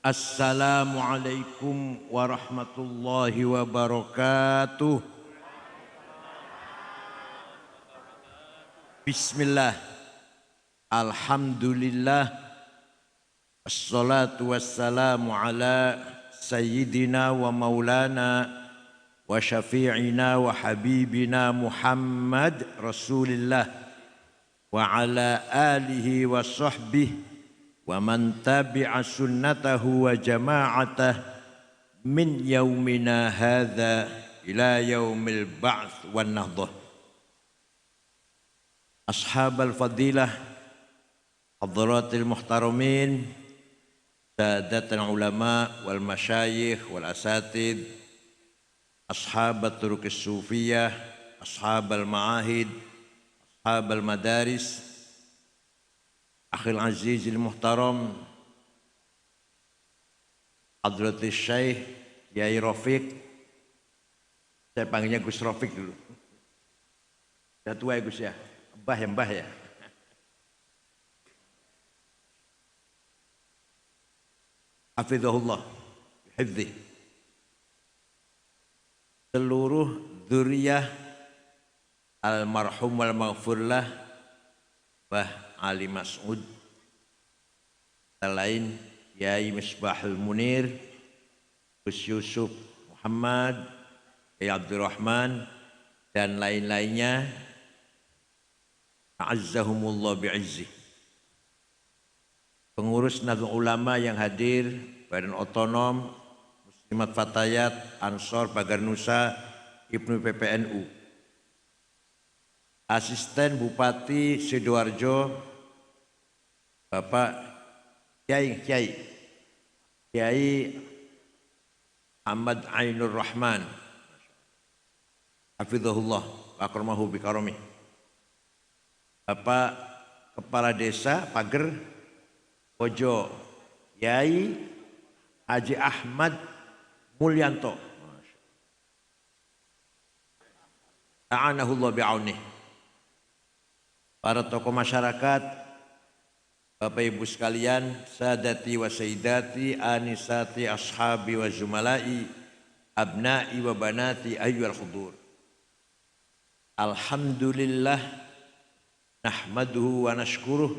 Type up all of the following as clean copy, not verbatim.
Assalamualaikum warahmatullahi wabarakatuh. Bismillah, alhamdulillah, wassalatu wassalamu ala sayyidina wa maulana wa syafi'ina wa habibina Muhammad Rasulillah wa ala alihi wa sahbihi wa man tabi'a sunnatahu wa jama'atah min yaumina hadha ila yaumil ba'ts wan nahdah. Ashabal fadilah, hadratil muhtaramin, sadatul ulama wal masyayikh wal asatid, ashabat turukis sufiyah, ashabal ma'ahid, ashabal madaris, akhil azizil muhtaram, hadratis syekh Yai Rafiq, saya panggilnya Gus Rafiq dulu, sudah tua ya Gus ya, mbah ya. Hafizahullah, hifdzi. Seluruh dzurriyyah almarhum wal maghfurlah Mbah Ali Mas'ud, selain Yai Misbahul Munir, Gus Yusuf Muhammad, Yai Abdurrahman, dan lain-lainnya, a'azzahumullah bi'izzi. Pengurus Nahdlatul Ulama yang hadir, Badan Otonom, Muslimat Fatayat, Ansor, Pagar Nusa, Ibnu PPNU, Asisten Bupati Sidoarjo, Bapak Kiai Ahmad Ainur Rahman, hafizahullah wa akramahu bikaromih. Bapak Kepala Desa Pager Ojo, Kiai Haji Ahmad Mulyanto, ta'anahullah bi'aunih. Para tokoh masyarakat, Bapak Ibu sekalian, sadati wa sayyidati, anisati ashabi wa zumalai, abnai wa banati ayyuhal hudur. Alhamdulillah, nahmaduhu wa nashkuruh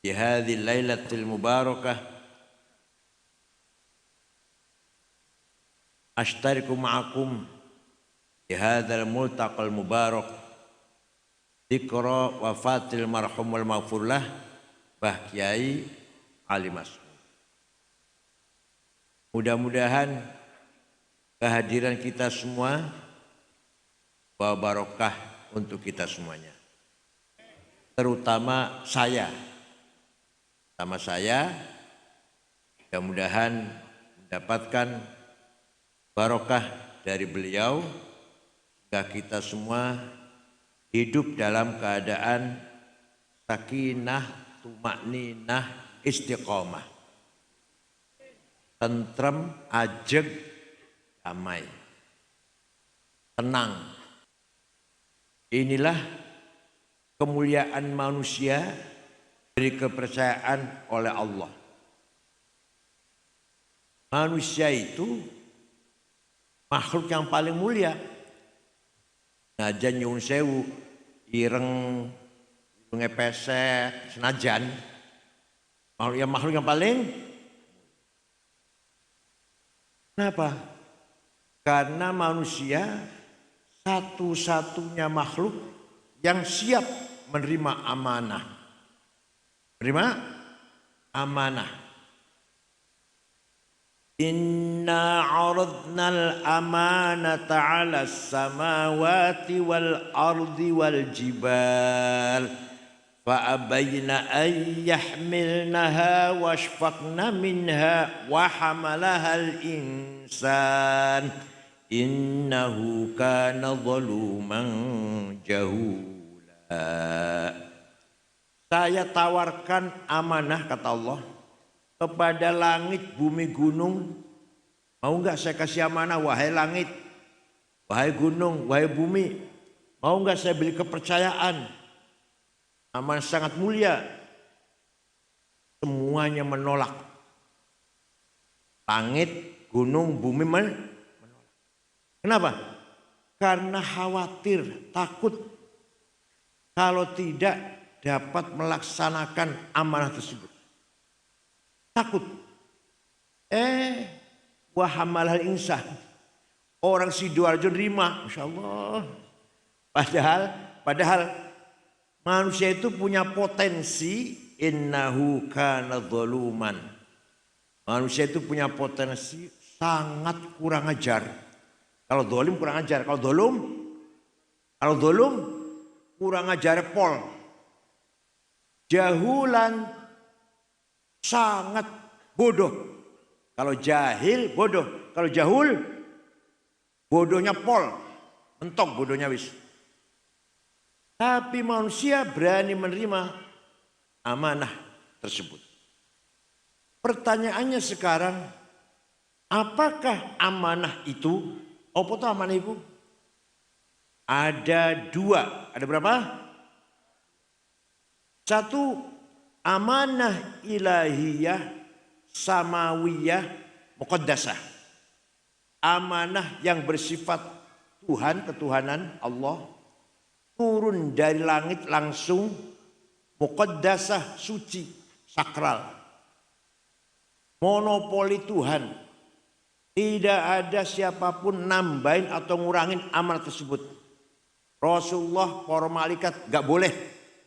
di hadhil lailatil mubarakah. Ashtariku ma'akum di hadzal multaqal mubarak, dzikra wafatil marhum wal maghfurlah Mbah Kiai Ali Mas'ud. Mudah-mudahan kehadiran kita semua bawa barokah untuk kita semuanya. Terutama saya. Mudah-mudahan mendapatkan barokah dari beliau, sehingga kita semua hidup dalam keadaan sakinah, tumakninah, istiqomah, tentrem, ajeg, damai, tenang. Inilah kemuliaan manusia, beri kepercayaan oleh Allah. Manusia itu makhluk yang paling mulia. Senajan nyuwun sewu, ireng, ngepesek, senajan makhluk yang paling. Kenapa? Karena manusia satu-satunya makhluk yang siap menerima amanah. Menerima amanah. Inna 'aradnal amanata 'alas samawati wal ardi wal jibal fa abayna an yahmilnaha washfaqna minha wa hamalahal insan innahu kana zaluman jahula. Saya tawarkan amanah, kata Allah, kepada langit, bumi, gunung. Mau enggak saya kasih amanah, wahai langit? Wahai gunung, wahai bumi, mau enggak saya beri kepercayaan? Amanah sangat mulia. Semuanya menolak. Langit, gunung, bumi menolak. Kenapa? Karena khawatir, takut kalau tidak dapat melaksanakan amanah tersebut. Takut. Wahamalal insan. Orang Sidoarjo nerima, Masya Allah. Padahal manusia itu punya potensi, innahu kana zaluman. Manusia itu punya potensi sangat kurang ajar. Kalau zalim kurang ajar, kalau zalim kurang ajar pol. Jahulan sangat bodoh. Kalau jahil bodoh, kalau jahul bodohnya pol. Mentok bodohnya wis. Tapi manusia berani menerima amanah tersebut. Pertanyaannya sekarang, apakah amanah itu? Apa itu amanah itu? Ada dua. Ada berapa? Satu, amanah ilahiyah, samawiyah, muqaddasah. Amanah yang bersifat Tuhan, ketuhanan Allah. Turun dari langit langsung, muqaddasah, suci, sakral. Monopoli Tuhan. Tidak ada siapapun nambahin atau ngurangin amanah tersebut. Rasulullah, para malaikat gak boleh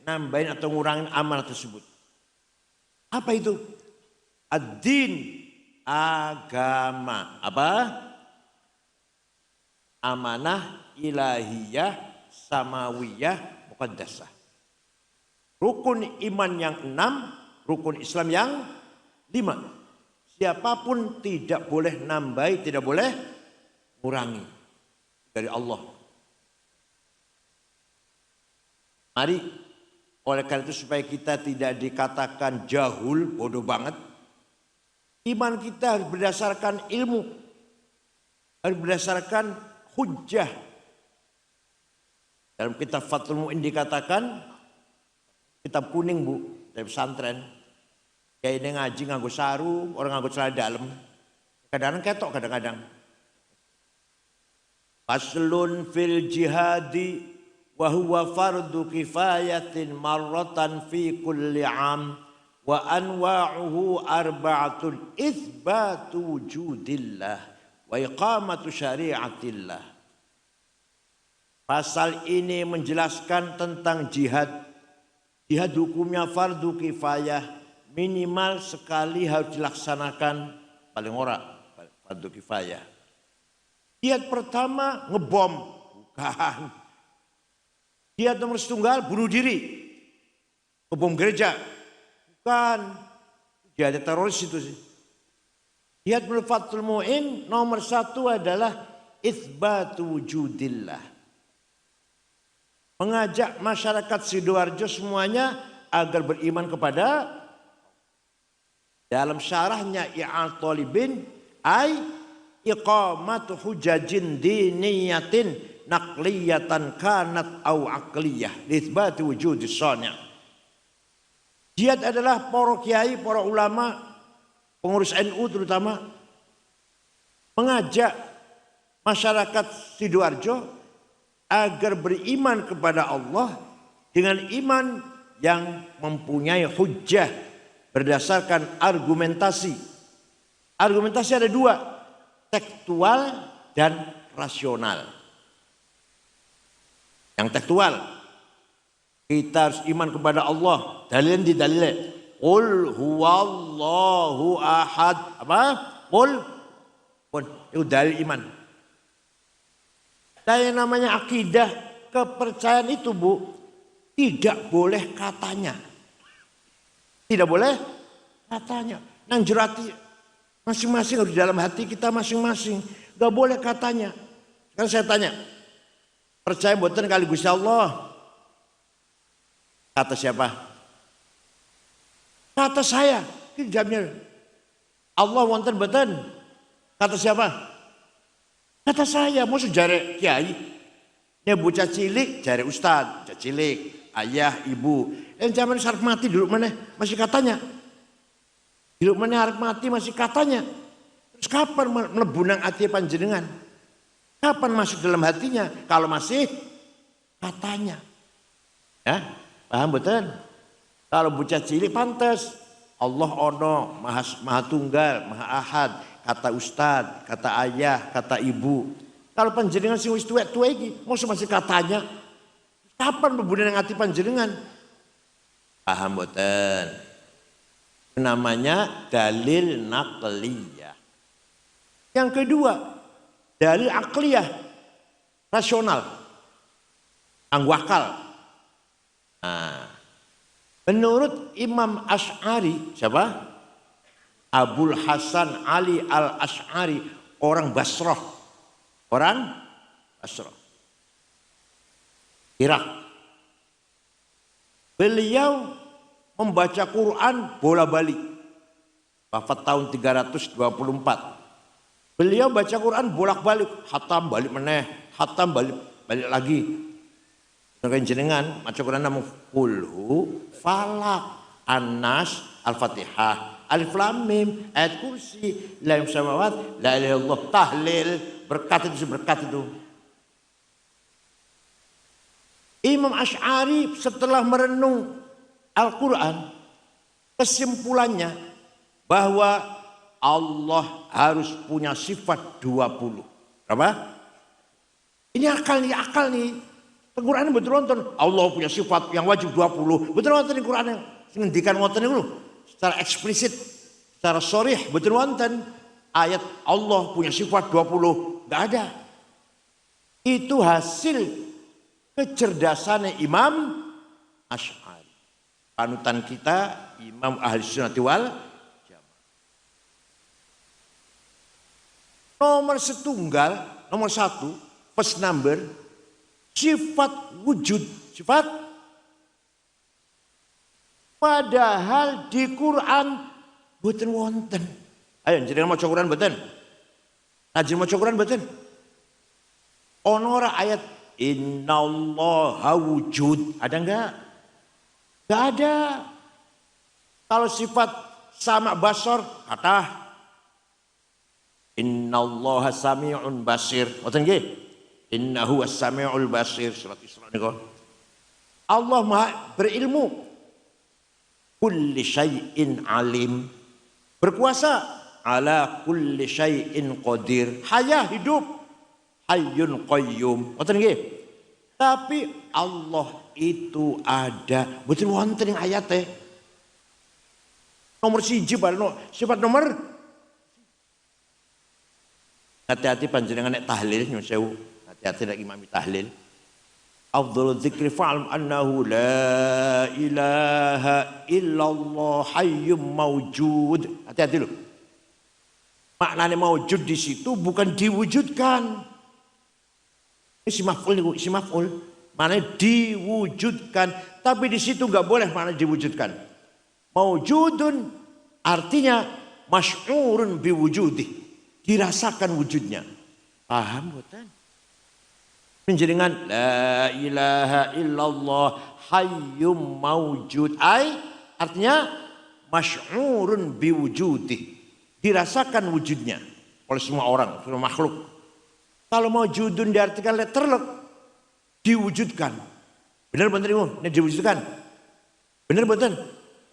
nambahin atau ngurangin amanah tersebut. Apa itu? Ad-din, agama. Apa? Amanah ilahiyah, samawiyah, muqaddasah. Rukun iman yang 6, rukun Islam yang 5. Siapapun tidak boleh nambahi, tidak boleh kurangi dari Allah. Mari, oleh karena itu supaya kita tidak dikatakan jahul, bodoh banget. Iman kita harus berdasarkan ilmu, harus berdasarkan hujjah. Dalam kitab Fathul Mu'in dikatakan, kitab kuning bu, dari pesantren. Kayak ini ngaji nganggo sarung, orang nganggo celana dalam. Kadang-kadang ketok kadang-kadang. Faslun fil jihadi wa huwa fardu kifayatin marratan fi kulli am wa anwa'uhu arba'atun itsbatu wujudillah wa iqamatu syari'atillah. Pasal ini menjelaskan tentang jihad. Jihad hukumnya fardu kifayah. Minimal sekali harus dilaksanakan, paling ora fardu kifayah. Jihad pertama ngebom, bukan. Jihad nomor setunggal bunuh diri, ngebom gereja, bukan. Jihad teroris itu sih. Jihad menurut Fathul Mu'in nomor 1 adalah itsbatu wujudillah. Mengajak masyarakat Sidoarjo semuanya agar beriman kepada. Dalam syarahnya I'al Talibin ay iqamatu hujajin diniyatin naqliyatan kanat au aqliyah litsbati wujudis shani'. Jihad adalah para kiai, para ulama, pengurus NU terutama mengajak masyarakat Sidoarjo agar beriman kepada Allah dengan iman yang mempunyai hujjah. Berdasarkan argumentasi. Argumentasi ada 2. Tekstual dan rasional. Yang tekstual. Kita harus iman kepada Allah. Dalilin di dalilnya. Qul huwallahu ahad. Apa? Qul. Itu dalil iman. Dan yang namanya akidah. Kepercayaan itu bu. Tidak boleh katanya. Tidak boleh katanya. Nang jerati masing-masing harus di dalam hati kita masing-masing. Gak boleh katanya. Kan saya tanya. Percaya mboten kali Gusti Allah? Kata siapa? Kata saya. Jawabnya. Allah wonten mboten? Kata siapa? Kata saya, mau jare kiai, ya bocah cilik jare ustad, bocah cilik, ayah, ibu. Zaman harap mati dulu mana masih katanya. Dulu mana harap mati masih katanya. Terus kapan mlebu nang ati panjenengan? Kapan masuk dalam hatinya? Kalau masih katanya. Ya, paham betul? Kalau bocah cilik pantas. Allah ono, maha tunggal, maha ahad. Kata ustad, kata ayah, kata ibu. Kalau panjenengan sing wis tuwek-tuwek iki, mosok masih katanya. Kapan bebunan yang hati panjenengan? Paham boten? Namanya dalil naqliyah. Yang kedua, dalil akliyah, rasional, anggwakal. Nah, menurut Imam Asy'ari, siapa? Abul Hasan Ali al-Asy'ari, orang Basrah. Orang Basrah. Irak. Beliau membaca Quran bola-balik. Wafat tahun 324. Beliau baca Quran bolak-balik, hatam balik meneh, hatam balik lagi. Dengan jenengan maca Quran namung kulhu, falak, An-Nas, Al-Fatihah. Alif Lam Mim, ayat kursi, la ilaha samawat, la ilaha illallah, tahlil, berkat itu. Imam Asy'ari setelah merenung Al-Quran, kesimpulannya bahwa Allah harus punya sifat 20. Berapa? Ini akal nih. Al-Quran betul nonton. Allah punya sifat yang wajib 20. Betul nonton di Quran yang ngendikan wonten niku. Secara eksplisit, secara sharih betul wonten ayat Allah punya sifat 20, enggak ada. Itu hasil kecerdasan Imam Asy'ari. Panutan kita Imam Ahli Sunnah wal Jamaah. Nomor satu, first number, sifat wujud, sifat. Padahal di Quran boten wonten. Ayo jenengan maca Quran boten? Ajeng maca Quran boten? Ono ora ayat innallaha wujud, ada enggak? Enggak ada. Kalau sifat sama basor kata innallaha sami'un basir. Ngoten nggih? Innahu was-sami'ul basir, surat Isra niku. Allah Maha berilmu. Kulli syai'in alim, berkuasa, ala kulli syai'in qadir, haya hidup, hayyun qayyum. Ngoten nggih? Tapi Allah itu ada, betul wonten ing ayate. Nomor 1 sifat nomor. Hati-hati panjenengan nek tahlil nyuwun sewu. Hati-hati nek imami tahlil. Afdhalul dzikri fa'lam annahu la ilaha illallah hayyum mawjud. Hati-hati loh. Maknanya mawjud di situ bukan diwujudkan. Ini si maf'ul. Maknanya diwujudkan. Tapi di situ enggak boleh makna diwujudkan. Mawjudun artinya masy'urun biwujudih. Dirasakan wujudnya. Paham bukan? Penjaringan la ilaha illallah hayyum mawjud, artinya masy'urun biwujudih, dirasakan wujudnya oleh semua orang, semua makhluk. Kalau mawjudun diartikan letterlek, diwujudkan. Benar betul ini diwujudkan? Benar betul?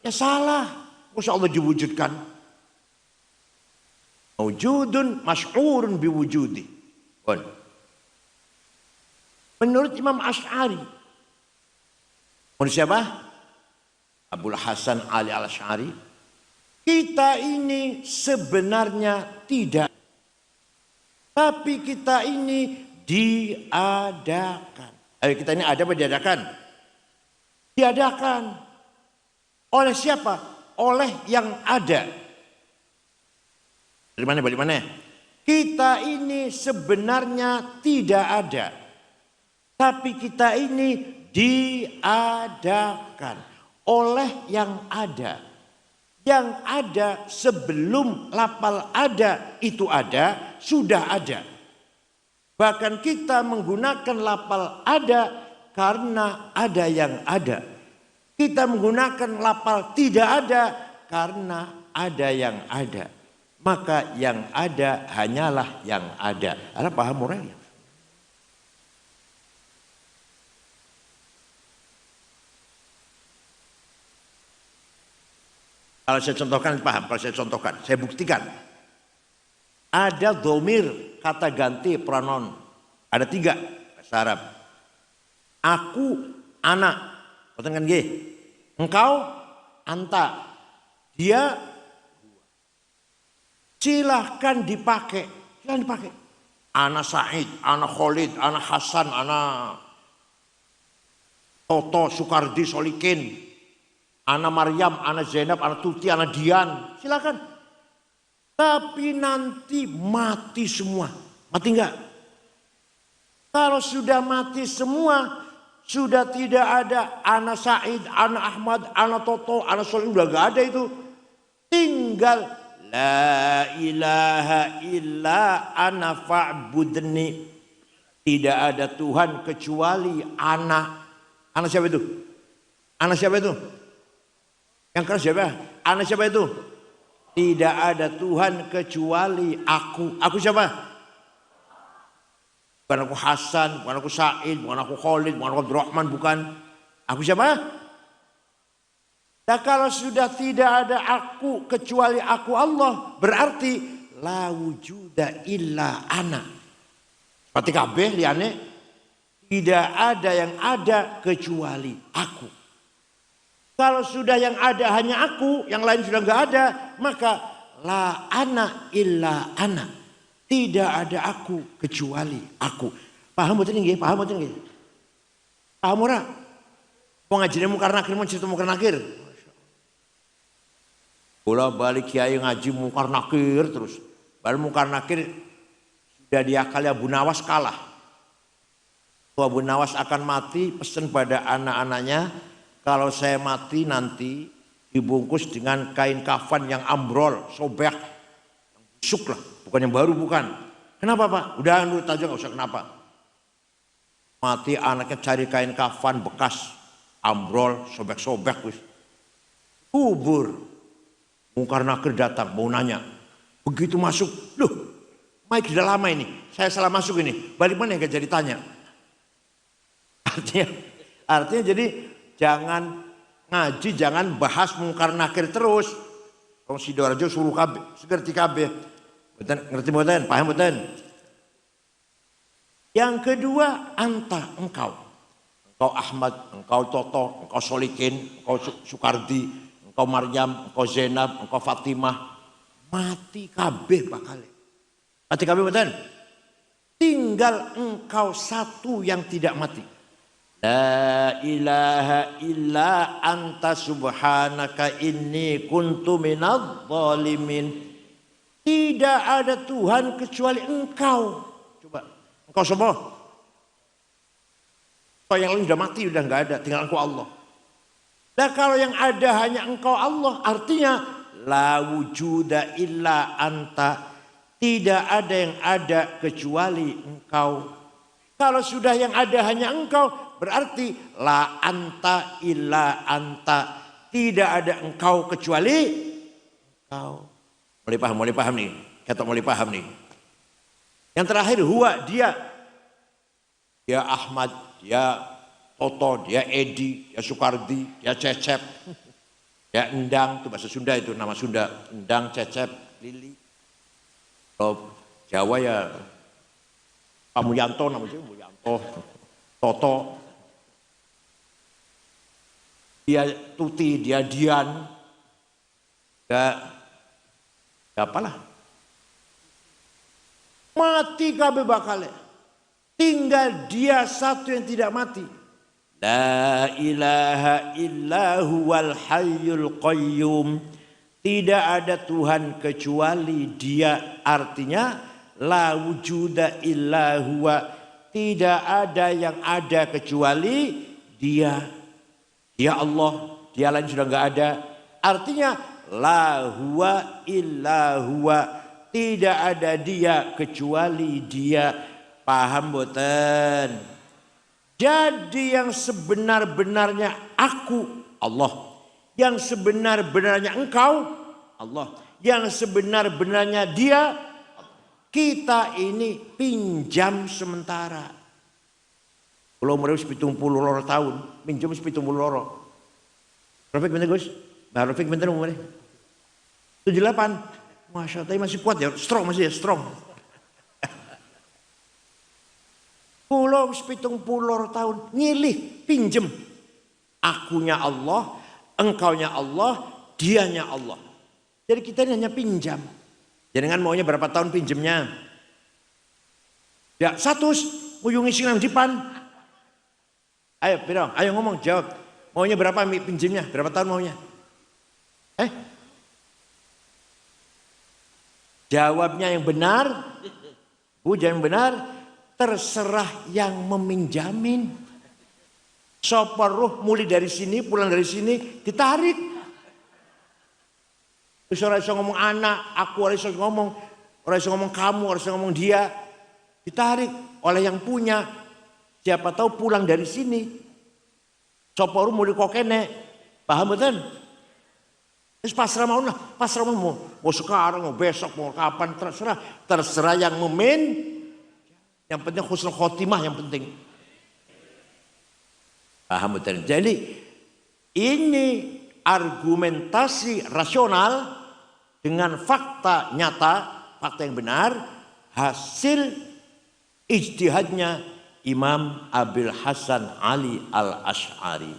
Ya salah. Masa Allah diwujudkan? Mawjudun masy'urun biwujudih. Bon. Menurut Imam Asy'ari, menurut siapa? Abul Hasan Ali al-Asy'ari, kita ini sebenarnya tidak, tapi kita ini diadakan. Ayo kita ini ada apa diadakan? Diadakan. Oleh siapa? Oleh yang ada. Dari mana balik mana? Kita ini sebenarnya tidak ada. Tapi kita ini diadakan oleh yang ada. Yang ada sebelum lafal ada itu ada, sudah ada. Bahkan kita menggunakan lafal ada karena ada yang ada. Kita menggunakan lafal tidak ada karena ada yang ada. Maka yang ada hanyalah yang ada. Anda paham moralnya? Kalau saya contohkan paham, kalau saya contohkan, saya buktikan. Ada dhamir kata ganti pronoun. Ada 3 bahasa Arab. Aku, anak. Betul kan nggih? Engkau, anta. Dia, silahkan dipakai. Silahkan dipakai. Ana Said, ana Khalid, ana Hasan, ana Toto, Sukardi, Solikin. Ana Maryam, ana Zainab, ana Tuti, ana Dian. Silahkan. Tapi nanti mati semua. Mati enggak? Kalau sudah mati semua, sudah tidak ada ana Said, ana Ahmad, ana Toto, ana Solih, udah enggak ada itu. Tinggal la ilaha illa ana fa'budni. Tidak ada Tuhan kecuali ana. Ana siapa itu? Ana siapa itu? Yang keras siapa? Ana siapa itu? Tidak ada Tuhan kecuali aku. Aku siapa? Bukan aku Hasan, bukan aku Said, bukan aku Khalid, bukan aku Abdurrahman, bukan. Aku siapa? Nah kalau sudah tidak ada aku kecuali aku Allah, berarti la wujuda illa ana. Seperti kabeh liane, tidak ada yang ada kecuali aku. Kalau sudah yang ada hanya aku, yang lain sudah enggak ada, maka la ana illa ana. Tidak ada aku kecuali aku. Paham betul nggih? Paham betul nggih? Paham ora? Wong ngajine mungkar nakir, mau cerita mungkar nakir. Bola balik kiai ngaji mungkar nakir terus. Baru mungkar nakir sudah diakali Abu Nawas kalah. Abu Nawas akan mati, pesan pada anak-anaknya, kalau saya mati nanti dibungkus dengan kain kafan yang ambrol, sobek, yang busuk lah, bukan yang baru, bukan. Kenapa Pak? Udah nurut aja nggak usah kenapa. Mati anaknya cari kain kafan bekas, ambrol, sobek-sobek, wis. Kubur. Mungkar nakir datang mau nanya. Begitu masuk, loh, Mike sudah lama ini, saya salah masuk ini, balik mana gak jadi tanya. Artinya jadi jangan ngaji, jangan bahas mungkar nakir terus. Wong Sidoarjo suruh kabeh, ngerti kabeh. Mboten ngerti mboten, paham mboten? Yang kedua, anta, engkau. Engkau Ahmad, engkau Toto, engkau Solikin, engkau Sukardi, engkau Maryam, engkau Zainab, engkau Fatimah. Mati kabeh bakal. Mati kabeh mboten? Tinggal engkau satu yang tidak mati. La ilaha illa anta subhanaka inni kuntu minadh dhalimin. Tidak ada Tuhan kecuali engkau. Coba, engkau semua. Kalau yang lain sudah mati, sudah enggak ada, tinggal engkau Allah. Nah kalau yang ada hanya engkau Allah, artinya la wujuda illa anta. Tidak ada yang ada kecuali engkau. Kalau sudah yang ada hanya engkau, berarti la anta illa anta. Tidak ada engkau kecuali engkau. Mulai paham nih. Kata mulai paham nih. Yang terakhir huwa, dia. Dia Ahmad, dia Toto, dia Edi, dia Sukardi, dia Cecep. Dia Endang, itu bahasa Sunda itu, nama Sunda. Endang, Cecep, Lili. Kalau Jawa ya Pak Mulyanto, namanya Mulyanto, Toto. Dia Tuti, dia Dian, dia apalah. Mati kabeh bakal. Tinggal dia satu yang tidak mati. La ilaha illa huwal hayyul qayyum. Tidak ada Tuhan kecuali dia. Artinya la wujuda illa huwa. Tidak ada yang ada kecuali dia. Dia Allah, dia lain sudah enggak ada. Artinya la huwa illa huwa. Tidak ada dia kecuali dia. Paham boten? Jadi yang sebenar-benarnya aku Allah. Yang sebenar-benarnya engkau Allah. Yang sebenar-benarnya dia, kita ini pinjam sementara. Kalau mereka 70 tahun, pinjam 70 loro. Rafiq bentar Gus, Mbak Rafiq bentar umurnya. 78, Masya Allah masih kuat ya, strong masih ya, strong. Pulau 70 tahun, nyilih, pinjem. Akunya Allah, engkaunya Allah, dianya Allah. Jadi kita ini hanya pinjam. Jangan maunya berapa tahun pinjemnya? Ya 100, nguyungi sinang dipan. Ayo Pirong, ayo ngomong jawab. Maunya berapa pinjemnya? Berapa tahun maunya? Jawabnya yang benar. Bu jangan benar. Terserah yang meminjamin. Soparuh mulai dari sini, pulang dari sini, ditarik. Terus orang bisa ngomong anak, aku orang bisa ngomong kamu, orang bisa ngomong dia. Ditarik oleh yang punya. Siapa tahu pulang dari sini. Soparuh mulai kokene. Paham betul? Terus pasrah mau lah, pasrah mau sekarang, mau besok, mau kapan, terserah yang yang penting husnul khotimah yang penting. Paham betul? Jadi ini argumentasi rasional dengan fakta nyata, fakta yang benar, hasil ijtihadnya Imam Abil Hasan Ali Al-Asy'ari.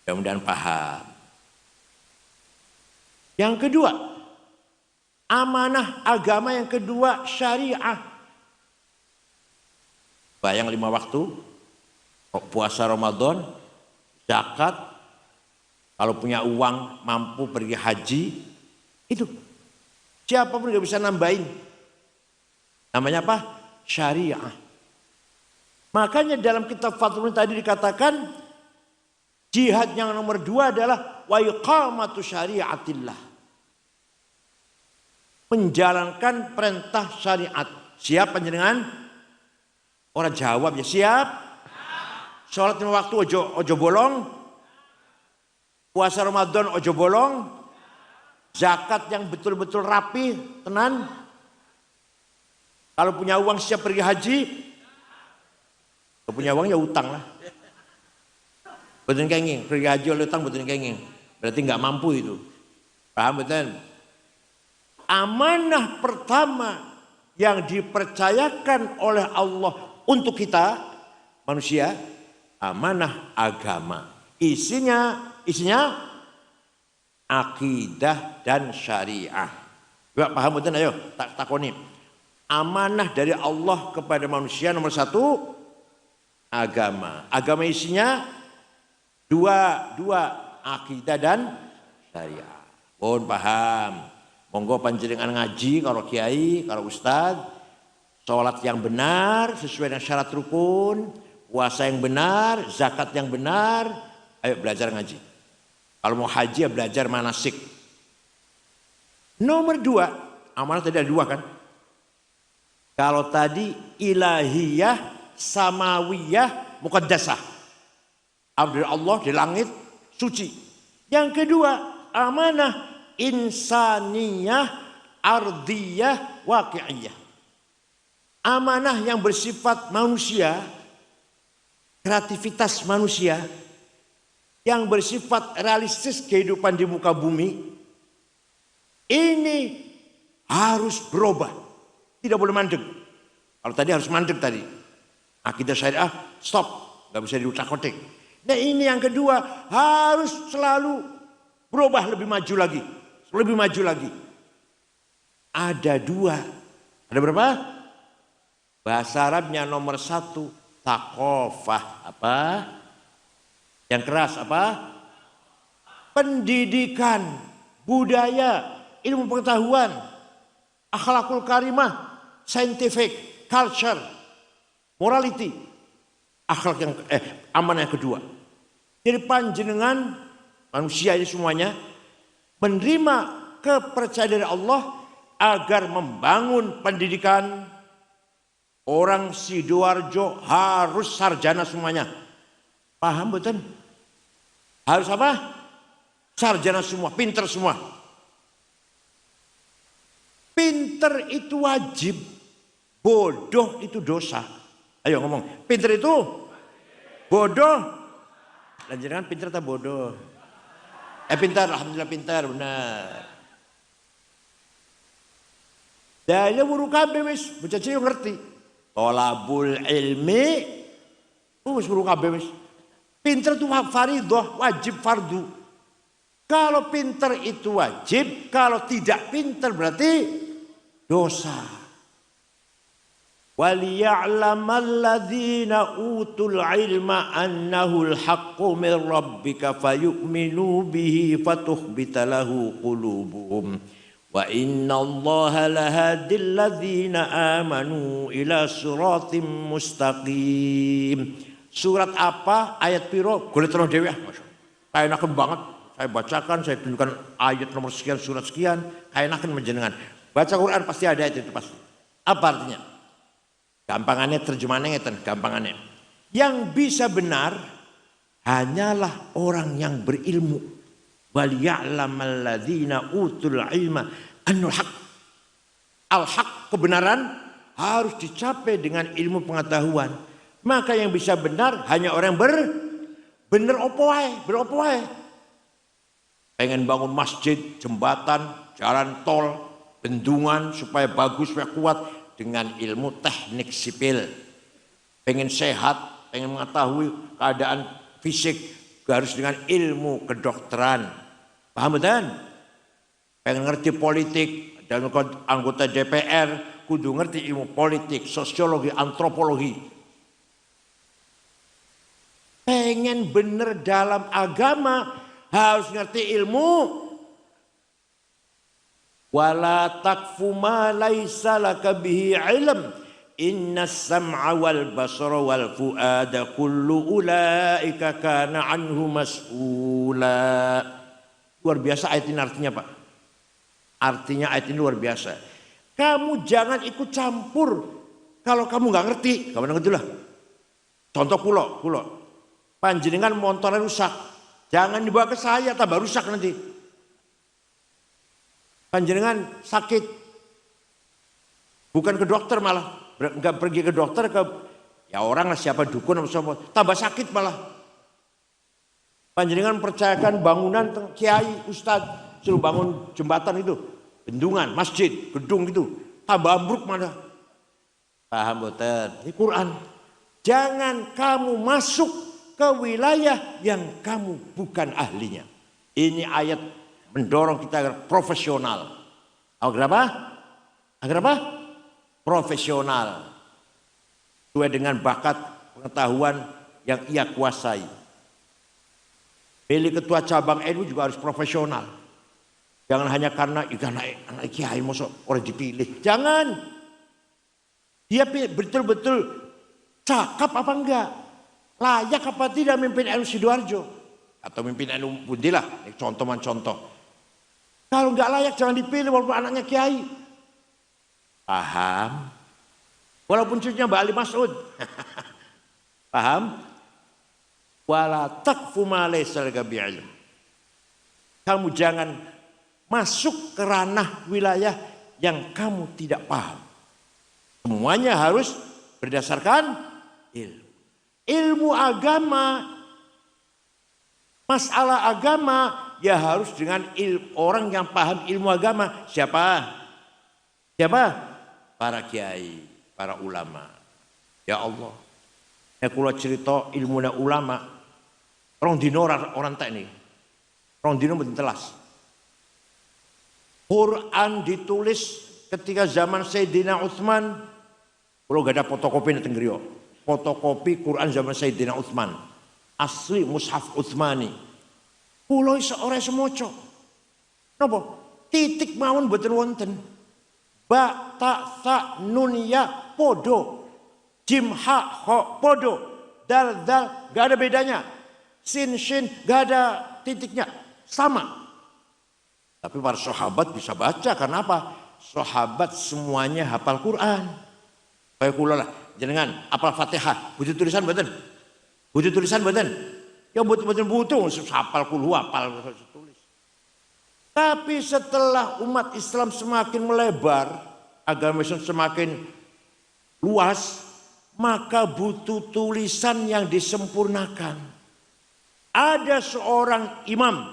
Mudah-mudahan paham. Yang kedua, amanah agama yang kedua syariah. Bayang 5 waktu, puasa Ramadan, zakat, kalau punya uang mampu pergi haji, itu siapapun gak bisa nambahin. Namanya apa? Syariah. Makanya dalam kitab Fathul tadi dikatakan jihad yang nomor 2 adalah wa iqamatu syariatillah. Menjalankan perintah syariat. Siap panjenengan? Orang jawab ya siap. Sholat 5 waktu ojo bolong. Puasa Ramadan ojo bolong. Zakat yang betul-betul rapi, tenan. Kalau punya uang siap pergi haji. Kalau punya uang ya utang lah. Betul kenging, pergi haji oleh utang betul kenging. Berarti nggak mampu itu. Paham betul? Amanah pertama yang dipercayakan oleh Allah untuk kita manusia, amanah agama. Isinya akidah dan syariah. Coba paham betul? Ayo tak takoni. Amanah dari Allah kepada manusia nomor 1 agama. Agama isinya dua akidah dan syariah. Pun paham. Monggo panjenengan ngaji kalau kiai, kalau ustad, sholat yang benar sesuai dengan syarat rukun, puasa yang benar, zakat yang benar. Ayo belajar ngaji. Kalau mau haji ya belajar manasik. Nomor 2, amanah tadi ada 2 kan? Kalau tadi ilahiyah, samawiyah, muqaddasah. Dari Allah di langit suci. Yang kedua amanah insaniyah, ardiyah, waqi'iyah. Amanah yang bersifat manusia, kreativitas manusia, yang bersifat realistis kehidupan di muka bumi, ini harus berubah. Tidak boleh mandek. Kalau tadi harus mandek tadi. Akidah syariah stop, nggak bisa diutak-utik. Nah ini yang kedua harus selalu berubah, lebih maju lagi. Lebih maju lagi. Ada 2. Ada berapa? Bahasa Arabnya nomor 1 thaqafah. Apa? Yang keras apa? Pendidikan, budaya, ilmu pengetahuan, akhlakul karimah, scientific, culture, morality. Akhlak yang amanah yang kedua. Jadi panjenengan manusia ini semuanya menerima kepercayaan dari Allah agar membangun pendidikan, Orang Sidoarjo harus sarjana semuanya. Paham betul? Harus apa? Sarjana semua, pinter semua. Pinter itu wajib, bodoh itu dosa. Ayo ngomong, pinter itu bodoh. Lanjutkan pinter atau bodoh? Pintar, alhamdulillah pintar, benar. Daya buru kabeh wis, bocah cilik ngerti. Tolabul ilmi, wis buru kabeh wis. Pinter itu fardhu, wajib fardu. Kalau pinter itu wajib, kalau tidak pinter berarti dosa. وَلِيَعْلَمَ الَّذِينَ أُوتُوا الْعِلْمَ أَنَّهُ الْحَقُّ مِنْ رَبِّكَ فَيُؤْمِنُوا بِهِ فَتُخْبِتَ لَهُ قُلُوبُهُمْ وَإِنَّ اللَّهَ لَهَادِي الَّذِينَ آمَنُوا إِلَى صِرَاطٍ مُسْتَقِيمٍ. Surat apa, ayat piro, golek terus dhewe. Kayak enaken banget. Saya bacakan, saya tunjukkan ayat nomor sekian, surat sekian, kayak enaken menjenengan. Baca Quran pasti ada itu pasti. Apa artinya? Gampangannya terjemahannya ngeten, gampangannya. Yang bisa benar hanyalah orang yang berilmu. Wal ya'lamal ladzina utul ilma annal haq. Al-haq, kebenaran harus dicapai dengan ilmu pengetahuan. Maka yang bisa benar hanya orang yang bener opo wae. Pengen bangun masjid, jembatan, jalan tol, bendungan supaya bagus, supaya kuat. Dengan ilmu teknik sipil. Pengen sehat, pengen mengetahui keadaan fisik, harus dengan ilmu kedokteran. Paham betul? Pengen ngerti politik, dan anggota DPR kudu ngerti ilmu politik, sosiologi, antropologi. Pengen bener dalam agama harus ngerti ilmu. Wala taqfu ma laisa laka bihi ilm innas sam'a wal basara wal fuada kullu ulaika kana anhu mas'ula. Luar biasa ayat ini artinya, Pak. Artinya ayat ini luar biasa. Kamu jangan ikut campur kalau kamu nggak ngerti. Kamu ngerti lah. Contoh kulo. Panjenengan motornya rusak. Jangan dibawa ke saya, tambah rusak nanti. Panjenengan sakit, bukan ke dokter malah, nggak pergi ke dokter ya orang lah siapa dukun atau siapa, tambah sakit malah. Panjenengan percayakan bangunan kiai, ustadz, suruh bangun jembatan itu, bendungan, masjid, gedung itu, tambah ambruk malah. Paham betul? Ini Quran. Jangan kamu masuk ke wilayah yang kamu bukan ahlinya. Ini ayat mendorong kita agar profesional. Agar apa? Profesional. Sesuai dengan bakat pengetahuan yang ia kuasai. Pilih ketua cabang NU juga harus profesional. Jangan hanya karena anak kiai mosok orang dipilih. Jangan. Dia betul-betul cakap apa enggak? Layak apa tidak mimpin NU Sidoarjo? Atau mimpin NU Bundilah, contoh. Kalau nggak layak jangan dipilih walaupun anaknya kiai. Paham? Walaupun cucunya Mbak Ali Mas'ud. Paham? Wala taqfu ma laysa laka bi'ilm. Kamu jangan masuk ke ranah wilayah yang kamu tidak paham. Semuanya harus berdasarkan ilmu. Ilmu agama, masalah agama, ya harus dengan orang yang paham ilmu agama. Siapa? Para kiai, para ulama. Ya Allah. Ya kula cerita ilmu ulama. Rong dino orang tak ini. Rong dino mboten telas. Quran ditulis ketika zaman Sayyidina Utsman. Kula gak ada fotokopi teng griya. Fotokopi Quran zaman Sayyidina Utsman. Asli mushaf Utsmani. Kula iso ora iso maca. Napa? Titik mawon mboten wonten. Ba, ta, sa, nun, ya podo. Jim, ha, ho podo. Dal, gak ada bedanya. Sin, shin gak ada titiknya. Sama. Tapi para sahabat bisa baca. Karena apa? Sahabat semuanya hafal Quran. Kayak kula lah, jenengan apal Fatihah, butuh tulisan mboten? Butuh tulisan mboten? Ya butuh, hafal kulo hafal tulis. Tapi setelah umat Islam semakin melebar, agama Islam semakin luas, maka butuh tulisan yang disempurnakan. Ada seorang imam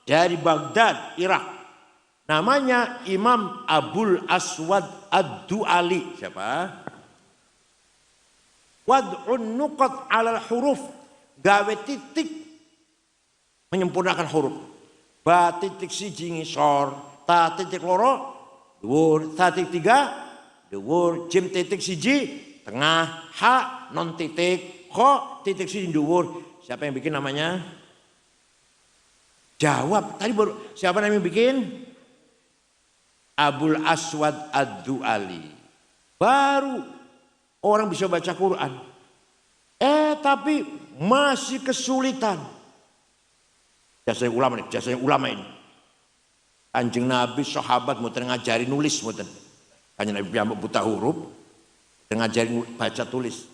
dari Baghdad, Irak. Namanya Imam Abul Aswad Ad-Du'ali. Siapa? Wad'un nuqat 'alal huruf. Gawe titik menyempurnakan huruf. Ba titik siji ngisor, ta titik loro dhuwur, ta titik tiga dhuwur, jim titik siji tengah, ha non titik, kho titik siji dhuwur. Siapa yang bikin namanya? Jawab. Tadi baru siapa yang bikin? Abul Aswad Ad-Du'ali. Baru orang bisa baca Quran. Tapi masih kesulitan. Jasanya ulama nih, jasanya ulama ini. Kanjeng Nabi, sahabat mau ngajari nulis, mau Kanjeng Nabi yang buta huruf, ngajari baca tulis.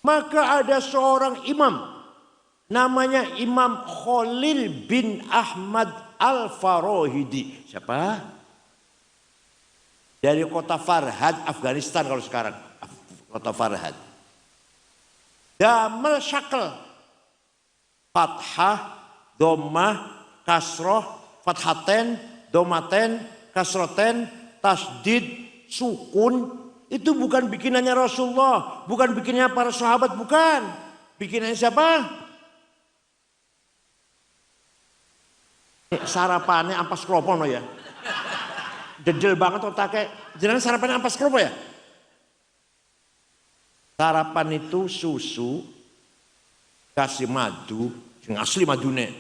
Maka ada seorang imam, namanya Imam Khalil bin Ahmad Al-Farahidi. Siapa? Dari kota Farhad, Afghanistan kalau sekarang. Kota Farhad. Damel syakel. Fathah, dhammah, kasroh, fathaten, dhammaten, kasroten, tasdid, sukun. Itu bukan bikinannya Rasulullah. Bukan bikinannya para sahabat, bukan. Bikinannya siapa? Sarapannya ampas klopo no ya. Dedel banget otaknya. Jangan sarapannya ampas klopo ya. Sarapan itu susu, kasih madu, yang asli madune.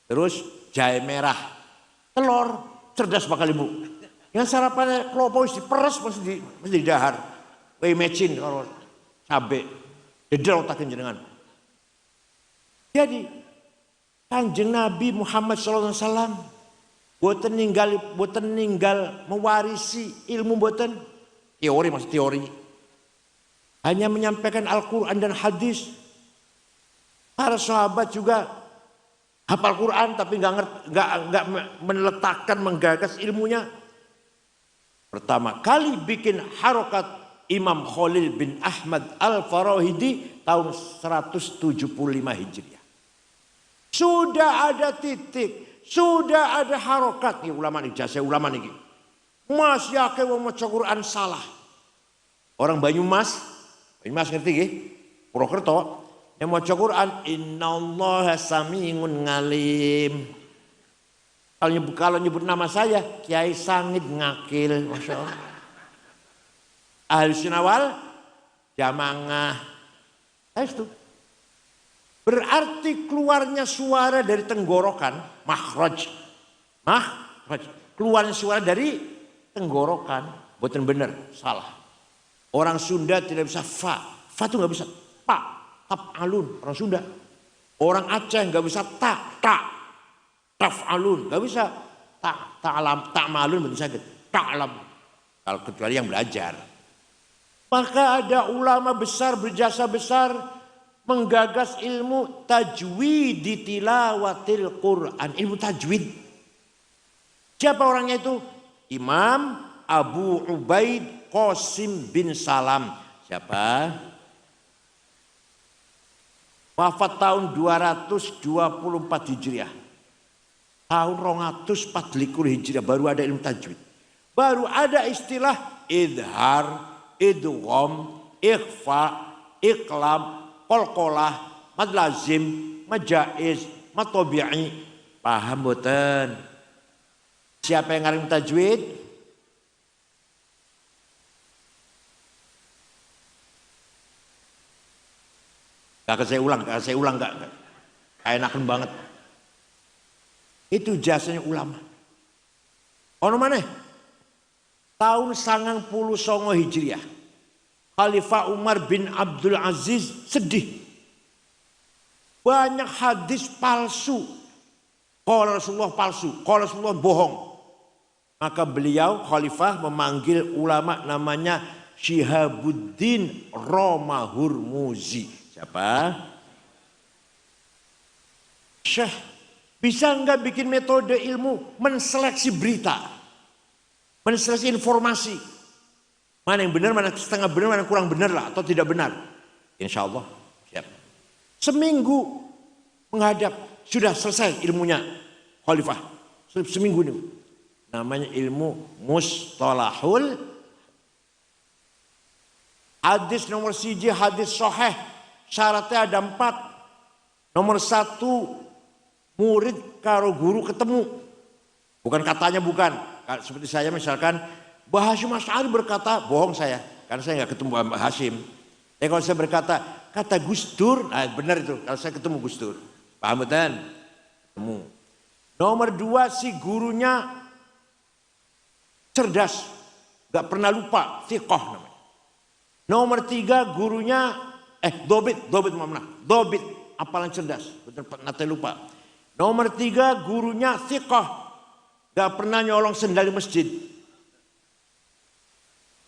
Terus jahe merah, telur, cerdas bakal ibu. Yang sarapannya klopo isi peres mesti di dahar. Kayak mecin kalau cabe. Dedel otaknya jenengan. Jadi Kanjeng Nabi Muhammad SAW boten ninggal mewarisi ilmu boten teori, maksud teori. Hanya menyampaikan Al-Quran dan hadis. Para sahabat juga hafal Quran tapi nggak meletakkan, menggagas ilmunya. Pertama kali bikin harokat Imam Khalil bin Ahmad Al-Farahidi tahun 175 Hijriah. Sudah ada titik, sudah ada harokat. Ini ulama nih, jasa ulama nih. Mas yake wong maca Quran salah. Orang Banyumas ngerti nggih? Purwokerto yang maca Quran innallaha samiun ngalim. Kalau nyebut nama saya Kiai Sangit Ngakil, Masya Allah. Ahli Sunawal Jamangah. Itu berarti keluarnya suara dari tenggorokan, makhraj. Keluarnya suara dari tenggorokan, bukan benar, salah. Orang Sunda tidak bisa fa itu nggak bisa, tap alun orang Sunda. Orang Aceh nggak bisa taf alun nggak bisa, tak malun betul sakit, alam. Kalau kecuali yang belajar. Maka ada ulama besar berjasa besar menggagas ilmu tajwid di tilawatil Quran, ilmu tajwid. Siapa orangnya itu? Imam Abu Ubaid Qasim bin Salam. Siapa? Wafat tahun 224 Hijriah. Tahun 224 Hijriah baru ada ilmu tajwid. Baru ada istilah idhar, idgham, ikhfa, iqlab, qalqalah, mad lazim, majaiz, mad tabi'i. Paham boten? Siapa yang ngarim tajwid? Gak saya ulang gak. Enakan banget. Itu jasanya ulama. Ono mana? Tahun 99 Hijriah. Khalifah Umar bin Abdul Aziz sedih. Banyak hadis palsu. Qala Rasulullah palsu, qala Rasulullah bohong. Maka beliau khalifah memanggil ulama namanya Syihabuddin Romahurmuzi. Siapa? Syekh, bisa enggak bikin metode ilmu menseleksi berita, menseleksi informasi, mana yang benar, mana setengah benar, mana kurang benar lah, atau tidak benar? Insya Allah siap. Seminggu menghadap, sudah selesai ilmunya khalifah. Seminggu ini namanya ilmu mustalahul hadis. Nomor 1 hadis sahih, syaratnya ada 4. Nomor 1, murid karo guru ketemu. Bukan katanya, bukan. Seperti saya misalkan, Mbah Hasyim Asy'ari berkata, bohong saya. Karena saya nggak ketemu Mbah Hasyim. Kalau saya berkata, kata Gus Dur, nah benar itu. Kalau saya ketemu Gus Dur. Paham betul? Ketemu. Nomor 2, si gurunya cerdas. Gak pernah lupa, thiqah namanya. Nomor 3, gurunya, dobit, apalan cerdas. Betul, nanti lupa. Nomor 3, gurunya thiqah. Gak pernah nyolong sendal di masjid.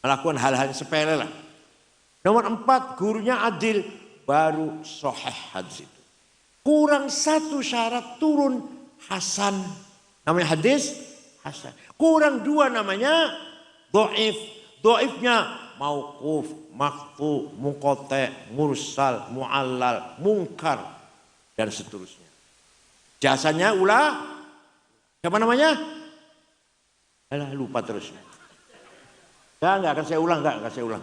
Melakukan hal-hal sepele lah. Nomor 4, gurunya adil. Baru sahih hadis itu. Kurang 1 syarat, turun hasan. Namanya hadis hasan. Kurang 2 namanya dhaif. Dhaifnya mauquf, maqtu, munqati', mursal, mu'allal, munkar, dan seterusnya. Jasanya siapa namanya? Alah, lupa terus. Enggak akan saya ulang, enggak saya ulang.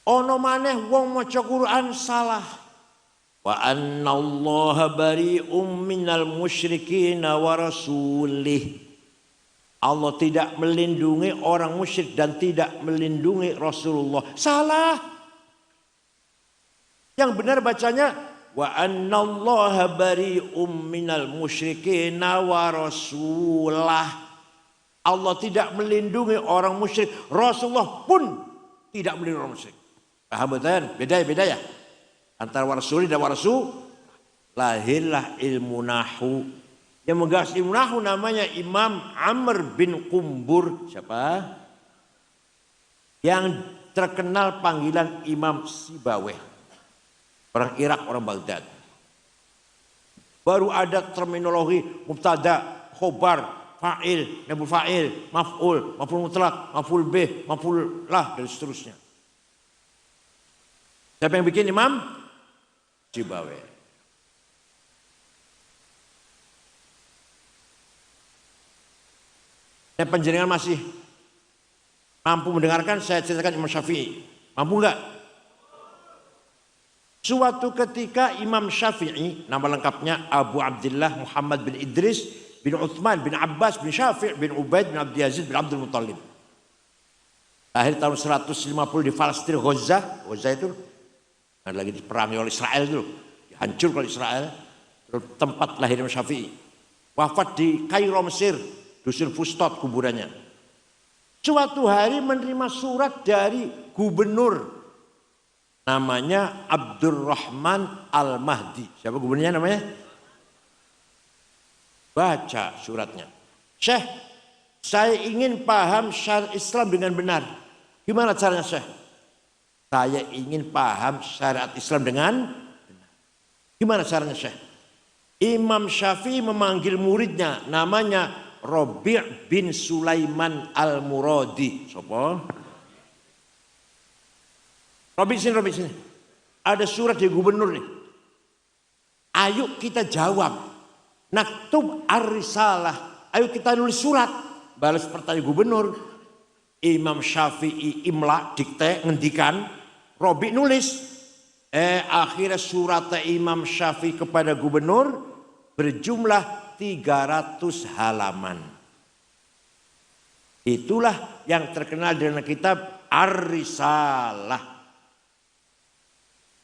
Ono maneh wong maca Quran salah. Wa annallaha bari'um minal musyrikin wa rasulih. Allah tidak melindungi orang musyrik dan tidak melindungi Rasulullah. Salah. Yang benar bacanya wa annallaha bari'um minal musyrikin wa rasulah. Allah tidak melindungi orang musyrik, Rasulullah pun tidak melindungi orang musyrik. Paham betul? Beda ya. Antara warasuli dan warasul. Lahirlah ilmu nahu. Yang menggagas ilmu nahu namanya Imam Amr bin Qumbur. Siapa? Yang terkenal panggilan Imam Sibaweh. Orang Irak, orang Baghdad. Baru ada terminologi mubtada, khobar, fa'il, naibul fa'il, maf'ul, maf'ul mutlak, maf'ul bih, maf'ul lah, dan seterusnya. Siapa yang bikin? Imam Sibaweh. Penjenengan masih mampu mendengarkan saya ceritakan Imam Syafi'i. Mampu enggak? Suatu ketika Imam Syafi'i, nama lengkapnya Abu Abdullah Muhammad bin Idris bin Uthman bin Abbas bin Syafi' bin Ubaid bin Abdul Yazid bin Abdul Muttalib. Lahir tahun 150 di Palestina, Gaza. Gaza itu ada lagi diperangi oleh Israel dulu. Hancur oleh Israel. Tempat lahir Imam Syafi'i. Wafat di Kairo, Mesir. Dusun Fustot kuburannya. Suatu hari menerima surat dari gubernur. Namanya Abdurrahman Al-Mahdi. Siapa gubernurnya namanya? Baca suratnya. Syekh, saya ingin paham syariat Islam dengan benar. Gimana caranya Syekh? Saya ingin paham syariat Islam dengan benar. Gimana caranya Syekh? Imam Syafi'i memanggil muridnya namanya Rabi' bin Sulaiman Al-Muradi. Sopo? Rabi' sini. Ada surat dari gubernur nih. Ayo kita jawab. Naktub ar-risalah. Ayo kita nulis surat. Balas pertanyaan gubernur. Imam Syafi'i imla, dikte, ngendikan. Rabi' nulis. Akhirnya surat Imam Syafi'i kepada gubernur berjumlah 300 halaman. Itulah yang terkenal dengan kitab Ar-Risalah.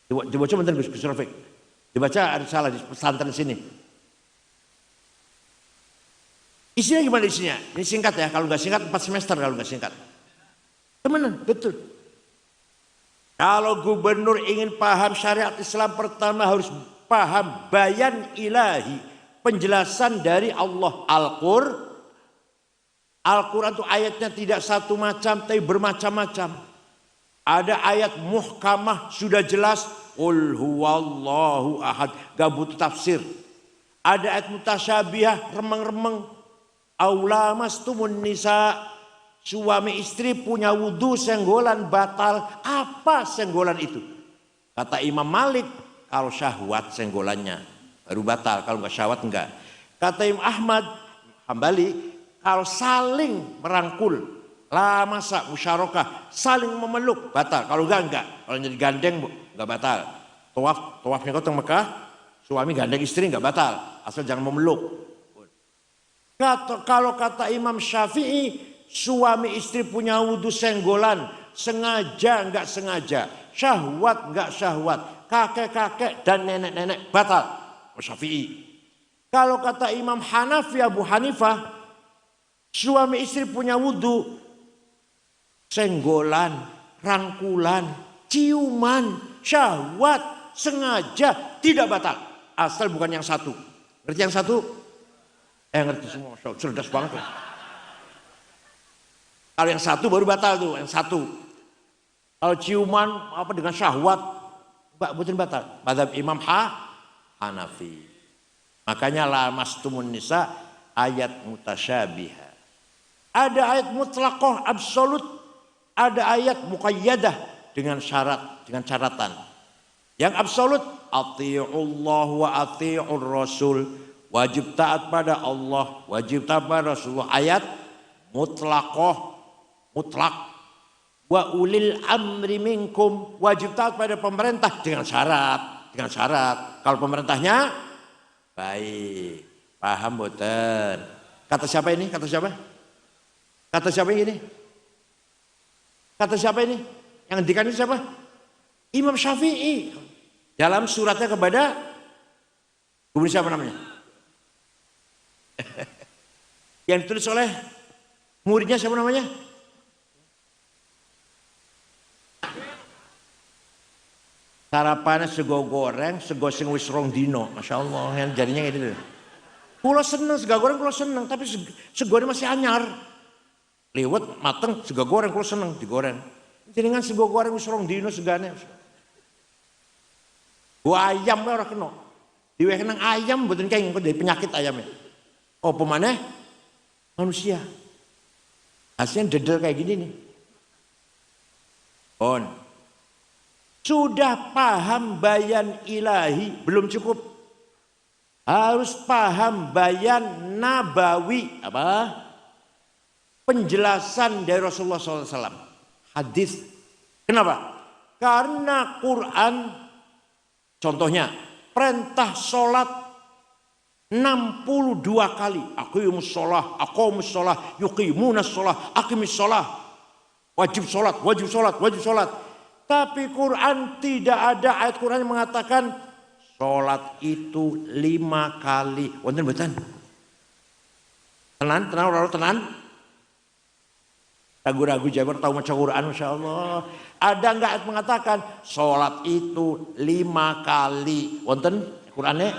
Dibaca bentar Gus Rafiq. Dibaca Ar-Risalah di pesantren sini. Isinya gimana isinya? Ini singkat ya, kalau nggak singkat 4 semester kalau nggak singkat. Temenan, betul. Kalau gubernur ingin paham syariat Islam pertama harus paham bayan ilahi. Penjelasan dari Allah Al-Quran itu ayatnya tidak satu macam, tapi bermacam-macam. Ada ayat muhkamah sudah jelas, qul huwallahu ahad, gak butuh tafsir. Ada ayat mutasyabihah, remeng-remeng, aulamastumun nisa, suami istri punya wudhu senggolan batal. Apa senggolan itu? Kata Imam Malik, kalau syahwat senggolannya baru batal, kalau enggak syahwat enggak. Kata Imam Ahmad Hambali, kalau saling merangkul, la masa musyarakah, saling memeluk batal. Kalau enggak. Kalau jadi gandeng enggak batal. Tawafnya kau teng Mekah, suami gandeng istri enggak batal, asal jangan memeluk. Kalau kata Imam Syafi'i, suami istri punya wudhu senggolan, sengaja enggak sengaja, syahwat enggak syahwat, kakek-kakek dan nenek-nenek batal. Syafi'i. Kalau kata Imam Hanafi Abu Hanifah, suami istri punya wudhu, senggolan, rangkulan, ciuman, syahwat, sengaja, tidak batal. Asal bukan yang satu. Ngerti yang satu? Ngerti semua, cerdas banget. Kalau yang satu baru batal tuh, yang satu. Kalau ciuman apa dengan syahwat, betul batal. Mazhab Imam Hanafi. Makanya lamastumun nisa ayat mutasyabihah. Ada ayat mutlaqah absolut, ada ayat muqayyadah dengan syarat, dengan syaratan. Yang absolut, atii'ullah wa atii'ur rasul, wajib taat pada Allah, wajib taat pada Rasulullah. Ayat mutlaqah, mutlak. Wa ulil amri minkum, wajib taat pada pemerintah dengan syarat, dengan syarat. Kalau pemerintahnya baik, paham boten? Kata siapa ini? Kata siapa? Kata siapa ini? Kata siapa ini? Yang ngendikan ini siapa? Imam Syafi'i. Dalam suratnya kepada gubernur siapa namanya? Yang ditulis oleh muridnya siapa namanya? Sarapannya sego goreng, sego sing wis rong dino. Masya Allah, yang jadinya gitu. Kulo seneng sego goreng, kulo seneng, tapi segone masih anyar. Liwet mateng sego goreng kulo seneng digoreng. Jenengan sego goreng wis rong dino segane. Gua ayam ora kena. Diweh nang ayam mboten kenging kok dari penyakit ayamnya. Apa maneh? Manusia. Hasilnya dedel kayak gini nih. Sudah paham bayan ilahi belum cukup. Harus paham bayan nabawi, apa? Penjelasan dari Rasulullah SAW. Hadis. Kenapa? Karena Quran, contohnya perintah sholat 62 kali. Aqimus sholah, aqamus sholah, yuqimunas sholah, aqimis sholah. Wajib sholat, wajib sholat, wajib sholat. Tapi Quran tidak ada ayat Quran yang mengatakan sholat itu 5 kali. Wonten mboten? Tenan, tenan. Ragu-ragu Jabar tahu maca Quran, Masya Allah. Ada enggak ayat mengatakan sholat itu 5 kali? Wonten Qurannya?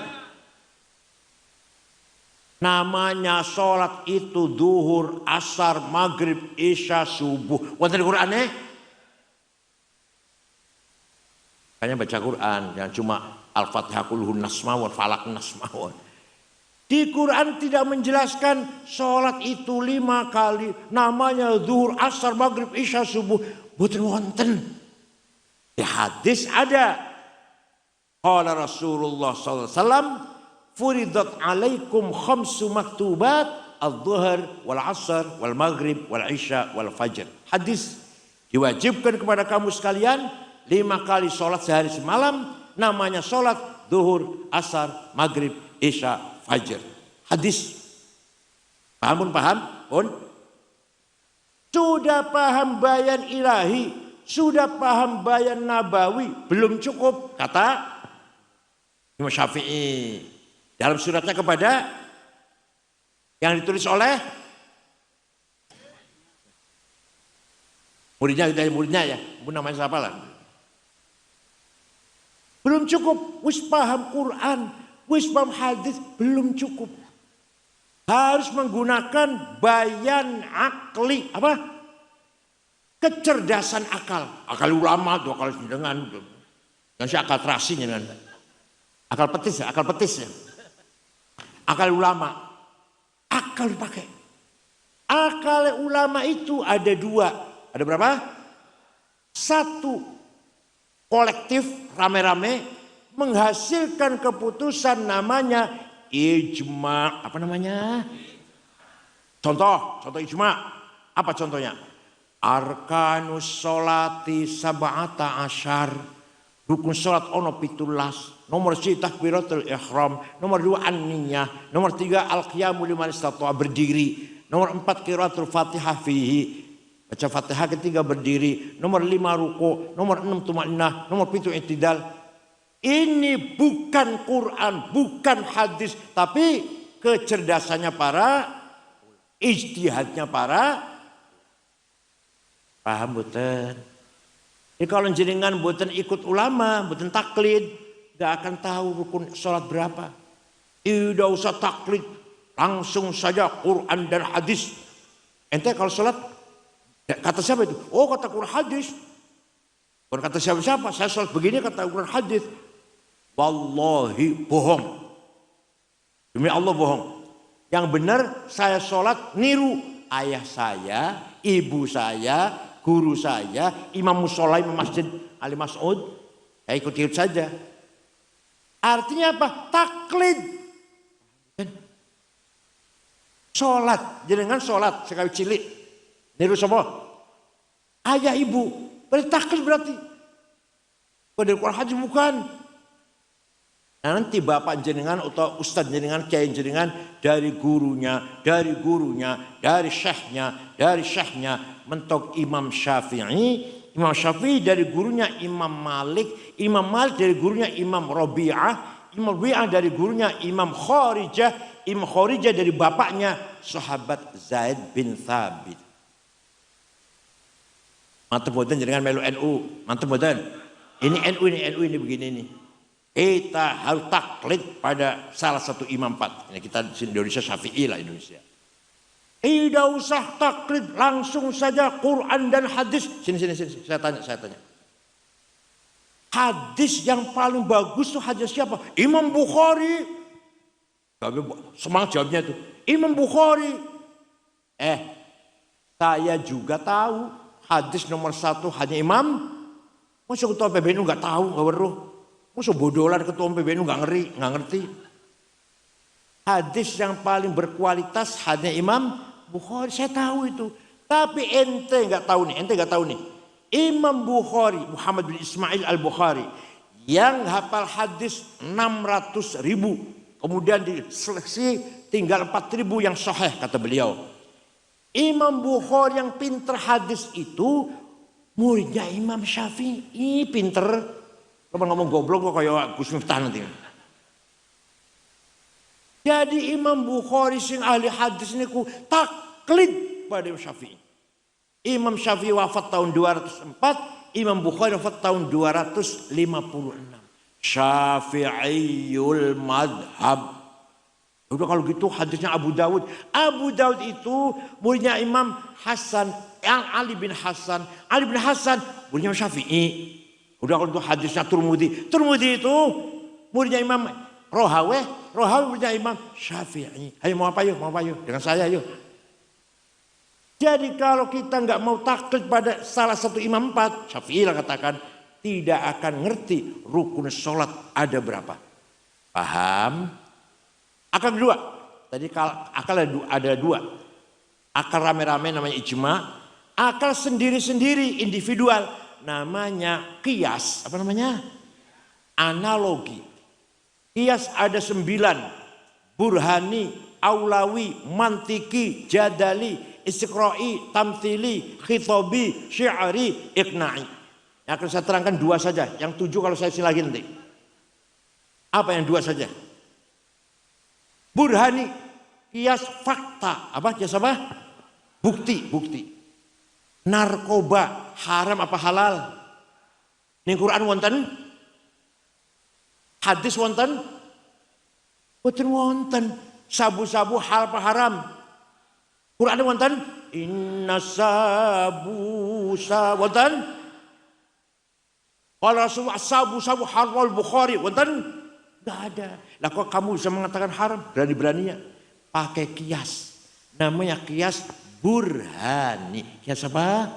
Namanya sholat itu duhur, asar, maghrib, isya, subuh. Wonten Qurannya? Makanya baca Quran, jangan cuma Al-Fatihah kulhun nasmawon, falak nasmawon. Di Quran tidak menjelaskan sholat itu 5 kali. Namanya zuhur, asar, maghrib, isya, subuh. Boten wonten. Di hadis ada. Qala Rasulullah SAW, furidat alaikum khamsu maktubat, al-zuhur, wal-asar, wal-maghrib, wal-isya, wal-fajr. Hadis, diwajibkan kepada kamu sekalian 5 kali sholat sehari semalam, namanya sholat duhur, asar, maghrib, isya, fajr. Hadis. Paham pun paham? Pun. Sudah paham bayan ilahi, sudah paham bayan nabawi, belum cukup. Kata Imam Syafi'i dalam suratnya kepada yang ditulis oleh muridnya ya, pun namanya siapa lah. Belum cukup, wis paham Quran, wis paham hadis, belum cukup. harus menggunakan bayan akli, apa? Kecerdasan akal. Akal ulama tuh, akal dengan akal terasi dengan akal petis ya, akal ulama, akal dipakai. Akal ulama itu ada dua, ada berapa? Satu, kolektif rame-rame menghasilkan keputusan namanya ijma. Apa namanya? Contoh ijma. Apa contohnya? Arkanus sholati sab'ata asyar. Rukun sholat ono 17. Nomor 1 takbiratul ihram. Nomor 2 an-niyah. Nomor 3 al-qiyamu liman istata'a, berdiri. Nomor 4 qiraatul fatihah fihi, baca fatihah ketiga berdiri. Nomor 5 ruku. Nomor 6 tumaninah. Nomor 7 i'tidal. Ini bukan Quran, bukan hadis, tapi kecerdasannya para, ijtihadnya para. Paham betul? Jadi kalau jenengan buatan ikut ulama, buatan taklid, gak akan tahu rukun sholat berapa. Tidak usah taklid, langsung saja Quran dan hadis. Ente kalau sholat, kata siapa itu? Oh, kata Quran hadis. Bukan kata siapa-siapa, saya sholat begini kata Quran hadis. Wallahi bohong. Demi Allah bohong. Yang benar saya sholat niru ayah saya, ibu saya, guru saya, imam musola, imam masjid Ali Mas'ud. Ya ikut-ikut saja. Artinya apa? Taklid. Sholat, jenengan sholat sekali cilik. Niru semua. Ayah ibu, berarti taklid berarti. Pada Quran hadis bukan. Nah, nanti bapak jenengan atau ustadz jenengan, kiai jenengan dari gurunya, dari syekhnya mentok Imam Syafi'i dari gurunya Imam Malik dari gurunya Imam Rabi'ah dari gurunya Imam Kharijah dari bapaknya sahabat Zaid bin Thabit. Mantep boten jenengan melu NU, mantep boten. Ini NU ini begini nih. Kita harus taklid pada salah satu imam 4. Ini kita di Indonesia Syafi'i lah Indonesia. Tidak usah taklid, langsung saja Quran dan hadis. Sini. Saya tanya. Hadis yang paling bagus tuh hadis siapa? Imam Bukhari. Semangat jawabnya tuh. Imam Bukhari. Saya juga tahu hadis nomor 1 hanya Imam. Masa ketua PBNU nggak tahu, nggak weruh. Masa bodolan ketua PBNU nggak ngerti. Hadis yang paling berkualitas hanya Imam Bukhari, saya tahu itu. Tapi ente nggak tahu nih. Imam Bukhari, Muhammad bin Ismail al-Bukhari, yang hafal hadis 600.000, kemudian diseleksi tinggal 4.000 yang sahih kata beliau. Imam Bukhari yang pinter hadis itu muridnya Imam Syafi'i, pinter. Kalau ngomong goblok kok kayak Gus Miftah nanti. Jadi Imam Bukhari sing ahli hadis niku taklid pada Imam Syafi'i. Imam Syafi'i wafat tahun 204, Imam Bukhari wafat tahun 256. Syafi'iyul madhab. Udah kalau gitu hadisnya Abu Dawud. Abu Dawud itu muridnya Imam Hasan, Ali bin Hasan. Ali bin Hasan muridnya Syafi'i. Udah kalau itu hadisnya Turmudi itu muridnya Imam Rohawi muridnya Imam Syafi'i. Ayo mau apa yuk dengan saya yuk. Jadi kalau kita nggak mau taklid pada salah satu imam 4, Syafi'i lah katakan, tidak akan ngerti rukun sholat ada berapa. Paham? Akal kedua, tadi akal ada dua. Akal rame-rame namanya ijma, akal sendiri-sendiri individual namanya qiyas. Apa namanya? Analogi. Qiyas ada 9. Burhani, aulawi, mantiki, jadali, istiqra'i, tamthili, khitabi, syi'ari, iqna'i. Yang akan saya terangkan 2 saja. Yang 7 kalau saya silahkan nanti. Apa yang 2 saja? Burhani, qiyas fakta. Apa? Qiyas apa? Bukti. Narkoba haram apa halal? Ning Quran wonten? Hadis wonten? Boten wonten. sabu-sabu hal apa haram? Quran wonten inna sabu wonten. Kalau Rasulullah sabu-sabu halal Bukhari wonten enggak ada. Lah kok kamu bisa mengatakan haram? Berani-beraninya pakai kias. Namanya kias burhani. Kias apa?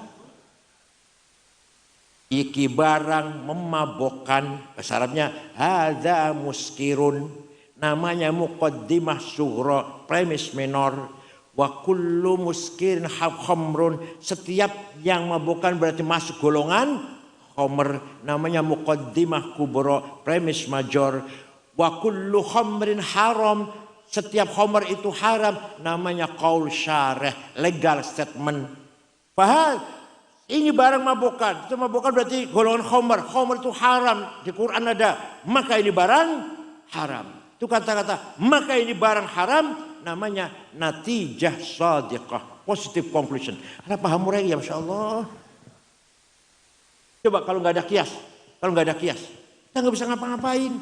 Iki barang memabokkan, bahasa Arabnya hadza muskirun, namanya muqaddimah sughra, premis minor. Wa kullu muskirin khamrun, setiap yang memabokkan berarti masuk golongan khamr, namanya muqaddimah kubra, premis major. Wa kullu khamrin haram, setiap khamr itu haram, namanya qaul syarih, legal statement. Paham? Ini barang mabokan, itu mabokan berarti golongan khamr. Khamr itu haram, di Quran ada, maka ini barang haram. Itu kata-kata, maka ini barang haram, namanya natijah shadiqah, positive conclusion. Ada paham murai ya, Masya Allah. Coba kalau nggak ada kias, kita nggak bisa ngapa-ngapain.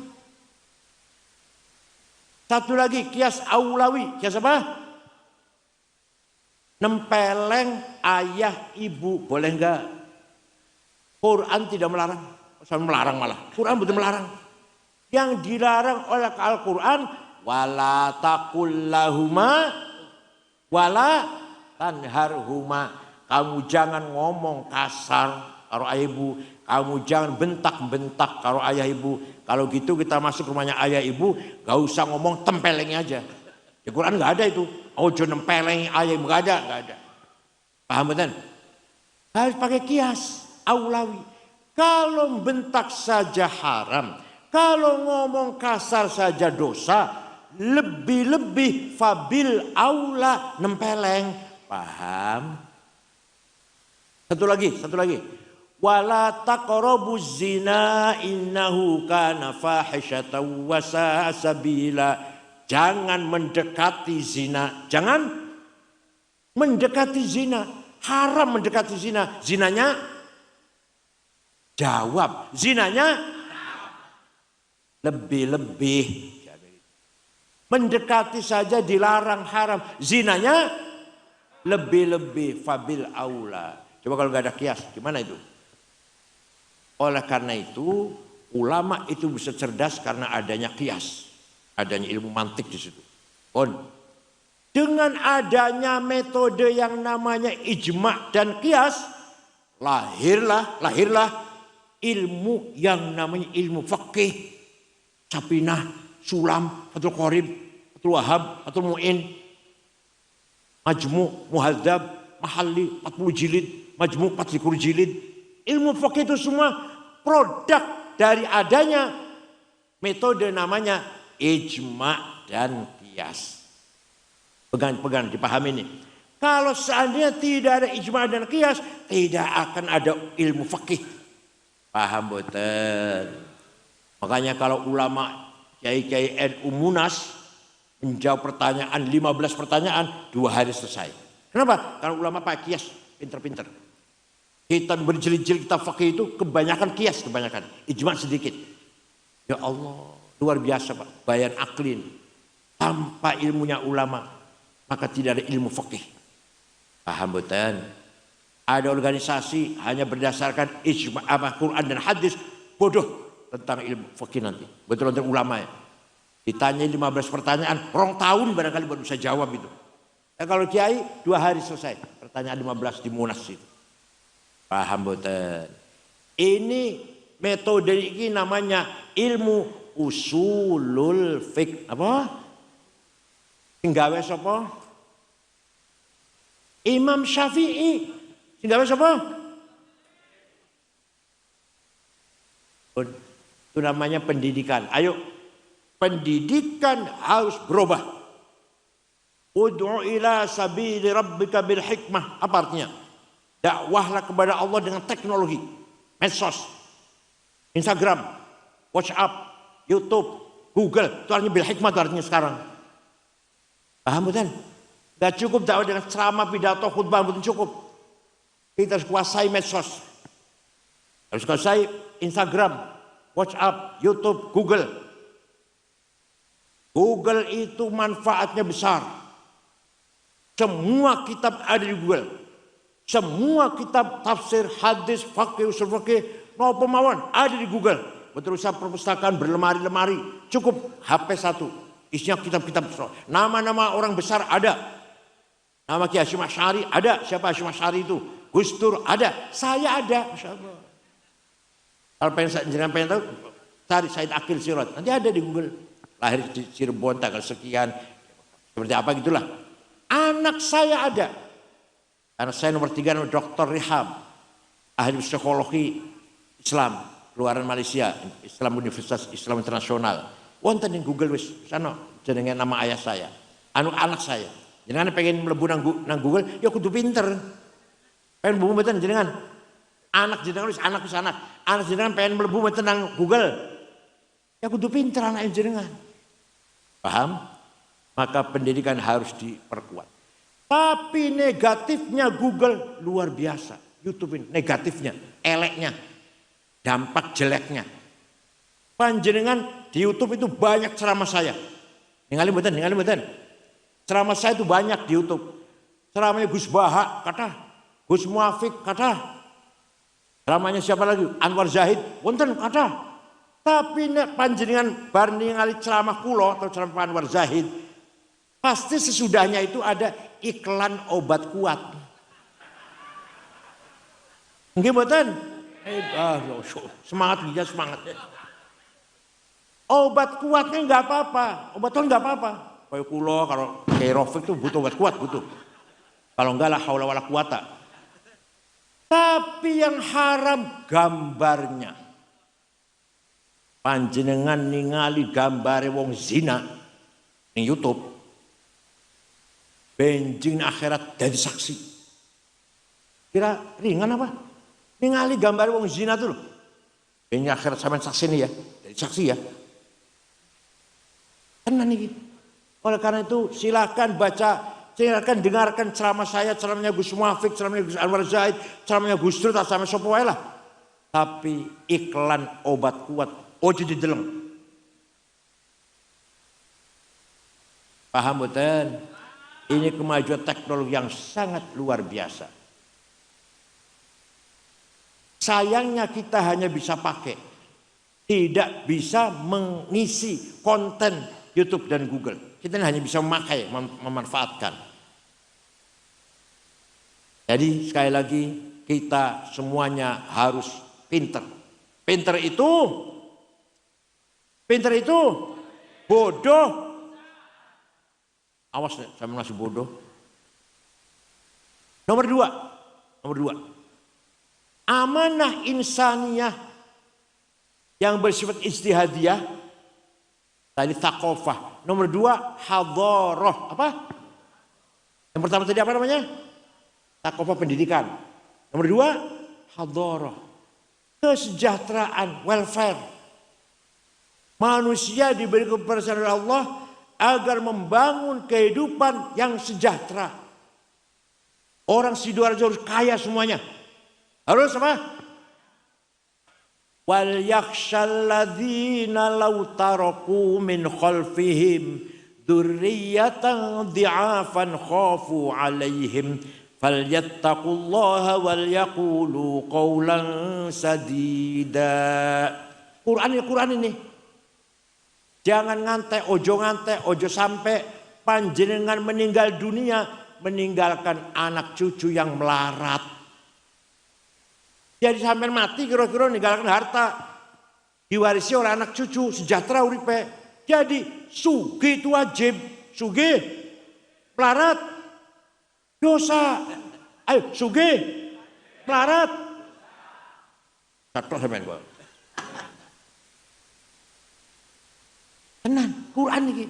Satu lagi kias aulawi, kias apa? Nempeleng ayah ibu boleh enggak? Quran tidak melarang, melarang malah. Quran betul melarang. Yang dilarang oleh Al-Quran, wala taqul lahuma wala tanharhuma. Kamu jangan ngomong kasar karo ayah ibu, kamu jangan bentak-bentak karo ayah ibu. Kalau gitu kita masuk rumahnya ayah ibu, gak usah ngomong tempeleng aja. Di Quran gak ada itu. Ojo nempeleng ayah ibu, gak ada. Paham betul? Harus pakai kias aulawi. Kalau bentak saja haram, kalau ngomong kasar saja dosa, lebih-lebih fabil aula nempeleng. Paham? Satu lagi. Wala taqrabuz zina innahu kana fahishatan wa sa'a sabila. Jangan mendekati zina. Jangan mendekati zina. Haram mendekati zina. Zinanya jawab. Zinanya lebih-lebih. Mendekati saja dilarang haram. Zinanya lebih-lebih fabil aula. Coba kalau nggak ada kias, gimana itu? Oleh karena itu, ulama itu bisa cerdas karena adanya kias, adanya ilmu mantik di situ. Dengan adanya metode yang namanya ijma dan kias, lahirlah ilmu yang namanya ilmu fikih, Sapinah, Sulam, Fathul Qorib, Fathul Wahab, Fathul Mu'in, Majmu', Muhadzab, Mahalli, 40 jilid, Majmu' 40 jilid. Ilmu fikih itu semua produk dari adanya metode namanya ijma dan qiyas. Pegang dipahami ini. Kalau seandainya tidak ada ijma dan qiyas, tidak akan ada ilmu fikih. Paham betul? Makanya kalau ulama kiai-kiai NU Munas menjawab pertanyaan 15 pertanyaan 2 hari selesai. Kenapa? Karena ulama pakai qiyas, pinter-pinter. Kita berjilid-jilid kitab fikih itu kebanyakan kias, ijma sedikit. Ya Allah, luar biasa Pak, bayan aklin. Tanpa ilmunya ulama, maka tidak ada ilmu fikih. Paham betul? Ada organisasi hanya berdasarkan ijma, Quran dan hadis, bodoh tentang ilmu fikih nanti. Betul untuk ulama ya. Ditanya 15 pertanyaan, 2 tahun barangkali baru bisa jawab itu. Ya, kalau kiai 2 hari selesai, pertanyaan 15 di Munas itu. Paham betul. Ini metode ini namanya ilmu usulul fiqh. Apa? Sing gawe sapa? Imam Syafi'i. Sing gawe sapa? Itu namanya pendidikan. Ayo, pendidikan harus berubah. Ud'u ila sabili rabbika bil hikmah. Apa artinya? Dakwahlah kepada Allah dengan teknologi, medsos, Instagram, WhatsApp, YouTube, Google. Itu artinya bil hikmah, itu artinya sekarang. Paham betul? Gak cukup dakwah dengan ceramah, pidato, khutbah, betul cukup. Kita harus kuasai medsos, harus kuasai Instagram, WhatsApp, YouTube, Google. Google itu manfaatnya besar. Semua kitab ada di Google. Semua kitab tafsir, hadis, fakih, usul fakih, no pemawan ada di Google. Betul usah perpustakaan berlemari-lemari. Cukup HP satu. Isinya kitab-kitab. Nama-nama orang besar ada. Nama Kiai Hasyim Asy'ari ada. Siapa Hasyim Asy'ari itu? Gus Dur ada. Saya ada. Masya Allah. Kalau pengen tahu, cari Said Akil Sirot. Nanti ada di Google. Lahir di Cirebon tanggal sekian. Seperti apa gitulah. Anak saya ada. Anak saya nomor 3 Dr. Riham. Ahli psikologi Islam. Keluaran Malaysia. Islam Universitas Islam Internasional. Wonten di Google wis sana jenenge nama ayah saya. Anak saya. Jenengan pengen mlebu nang Google, ya kudu pinter. Pengen mlebu mboten jenengan. Anak jenengan wis anak wis anak. Anak jenengan pengen mlebu mboten nang Google. Ya kudu pinter anak jenengan. Paham? Maka pendidikan harus diperkuat. Tapi negatifnya Google luar biasa. YouTube ini negatifnya, eleknya, dampak jeleknya. Panjenengan di YouTube itu banyak ceramah saya. Ningali mboten. Ceramah saya itu banyak di YouTube. Ceramahnya Gus Baha kata, Gus Muafik kata. Ceramahnya siapa lagi? Anwar Zahid, wonten kata. Tapi nek panjenengan bar ningali ceramah kula atau ceramah Anwar Zahid, pasti sesudahnya itu ada iklan obat kuat. Nggih mboten? Semangat dia semangat. Obat kuatnya enggak apa-apa, obat kuat enggak apa-apa. Kayak kula kalau Kiai Rafiq itu butuh obat kuat butuh. Kalau enggak lah haula wala quwata. Tapi yang haram gambarnya. Panjenengan ningali gambare wong zina di YouTube. Benjing akhirat jadi saksi. Kira ringan apa? Ningali gambare wong zina tuh loh. Benjing akhirat sampean saksi nih ya. Jadi saksi ya. Tenan nih. Oleh karena itu silakan baca, silakan dengarkan ceramah saya, ceramahnya Gus Muafik, ceramahnya Gus Anwar Zaid, ceramahnya Gus Dur, ceramahnya sapa wae lah. Tapi iklan obat kuat ojo dideleng. Paham betul? Ini kemajuan teknologi yang sangat luar biasa. Sayangnya kita hanya bisa pakai, tidak bisa mengisi konten YouTube dan Google. Kita hanya bisa memakai, memanfaatkan. Jadi sekali lagi kita semuanya harus pinter. Pinter itu bodoh. Awas nih, saya masih bodoh. Nomor dua. Amanah insaniyah yang bersifat ijtihadiyah. Tadi thaqafah. Nomor 2 hadharah. Apa? Yang pertama tadi apa namanya? Thaqafah pendidikan. Nomor 2 hadharah. Kesejahteraan, welfare. Manusia diberi kepercayaan oleh Allah agar membangun kehidupan yang sejahtera. Orang Sidoarjo harus kaya semuanya. Harus apa? Wal yakhshal ladzina law taraku min khalfihim dzurriyyatan dhi'afan khafu 'alaihim falyattaqullaha wal yaqulu qawlan sadida. Quran ini. Jangan ngantek, ojo sampai panjenengan meninggal dunia meninggalkan anak cucu yang melarat. Jadi sampai mati kira-kira meninggalkan harta diwarisi oleh anak cucu, sejahtera uripe. Jadi sugih itu wajib, sugih melarat dosa. Ayo sugih melarat. Satu sampean gua. Tenan, Quran ini.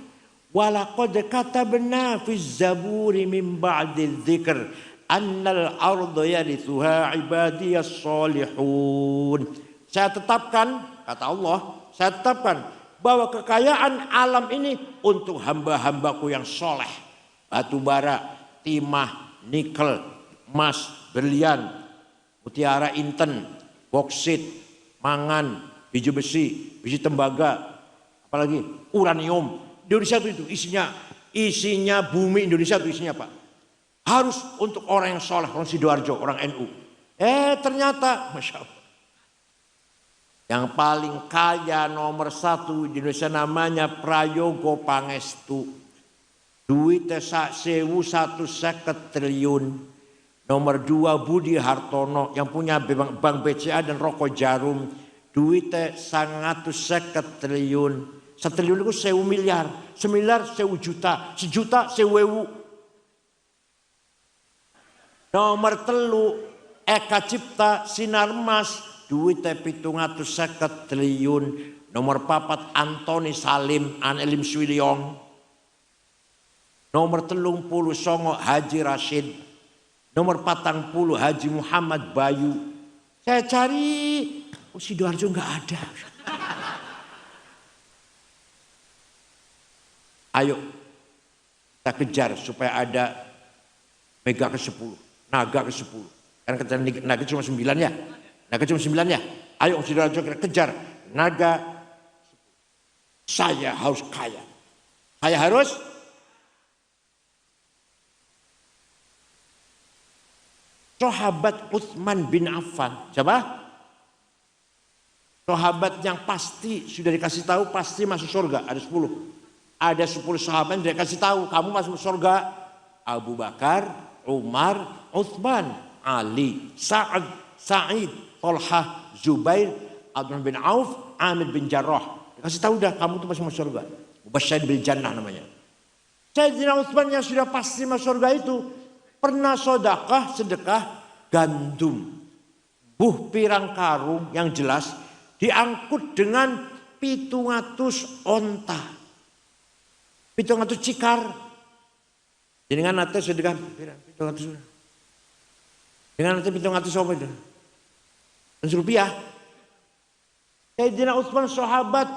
Walaqad katabna fiz zaburi min ba'di dzikr annal arda yarithuha ibadiyas solihun. Saya tetapkan, kata Allah, saya tetapkan bahwa kekayaan alam ini untuk hamba-hambaku yang soleh. Batu bara, timah, nikel, emas, berlian, mutiara inten, boksit, mangan, biji besi, biji tembaga, apalagi uranium, Indonesia itu isinya bumi Indonesia itu isinya Pak. Harus untuk orang yang soleh, orang Sidoarjo, orang NU. Ternyata, Masya Allah. Yang paling kaya nomor 1 di Indonesia namanya Prayogo Pangestu. Duitnya 1.150 triliun. Nomor 2 Budi Hartono yang punya Bank BCA dan Rokok Jarum. Duitnya 150 triliun. 1 triliun itu 1.000 miliar. 1 miliar 1.000 juta. 1 juta 1.000. Nomor 3 Eka Cipta Sinarmas. Duitnya 750 triliun. Nomor 4 Antoni Salim Anelim Swilyong. Nomor 39 Haji Rashid. Nomor 40 Haji Muhammad Bayu. Saya cari, Sidoarjo enggak ada. Ayo kita kejar supaya ada mega ke-10, naga ke-10. Karena kita naga cuma 9 ya. Naga cuma 9 ya. Ayo Sidoarjo kita kejar naga. Saya harus kaya. Saya harus sahabat Utsman bin Affan. Siapa? Sahabat yang pasti sudah dikasih tahu pasti masuk surga. Ada 10. Ada 10 sahabat yang dikasih tahu kamu masuk surga. Abu Bakar, Umar, Utsman, Ali, Sa'ad, Sa'id, Tolhah, Zubair, Abdurrahman bin Auf, Amir bin Jarrah. Dikasih tahu dah kamu tuh masuk surga. Mubasysyir bil jannah namanya. Sayyidina Utsman yang sudah pasti masuk surga itu pernah sedekah gandum. Pirang karung yang jelas diangkut dengan 700 onta. 700 cikar. Dengan nanti sedekah 700. Dengan nanti 700 apa itu? 100 rupiah. Sayyidina Utsman sahabat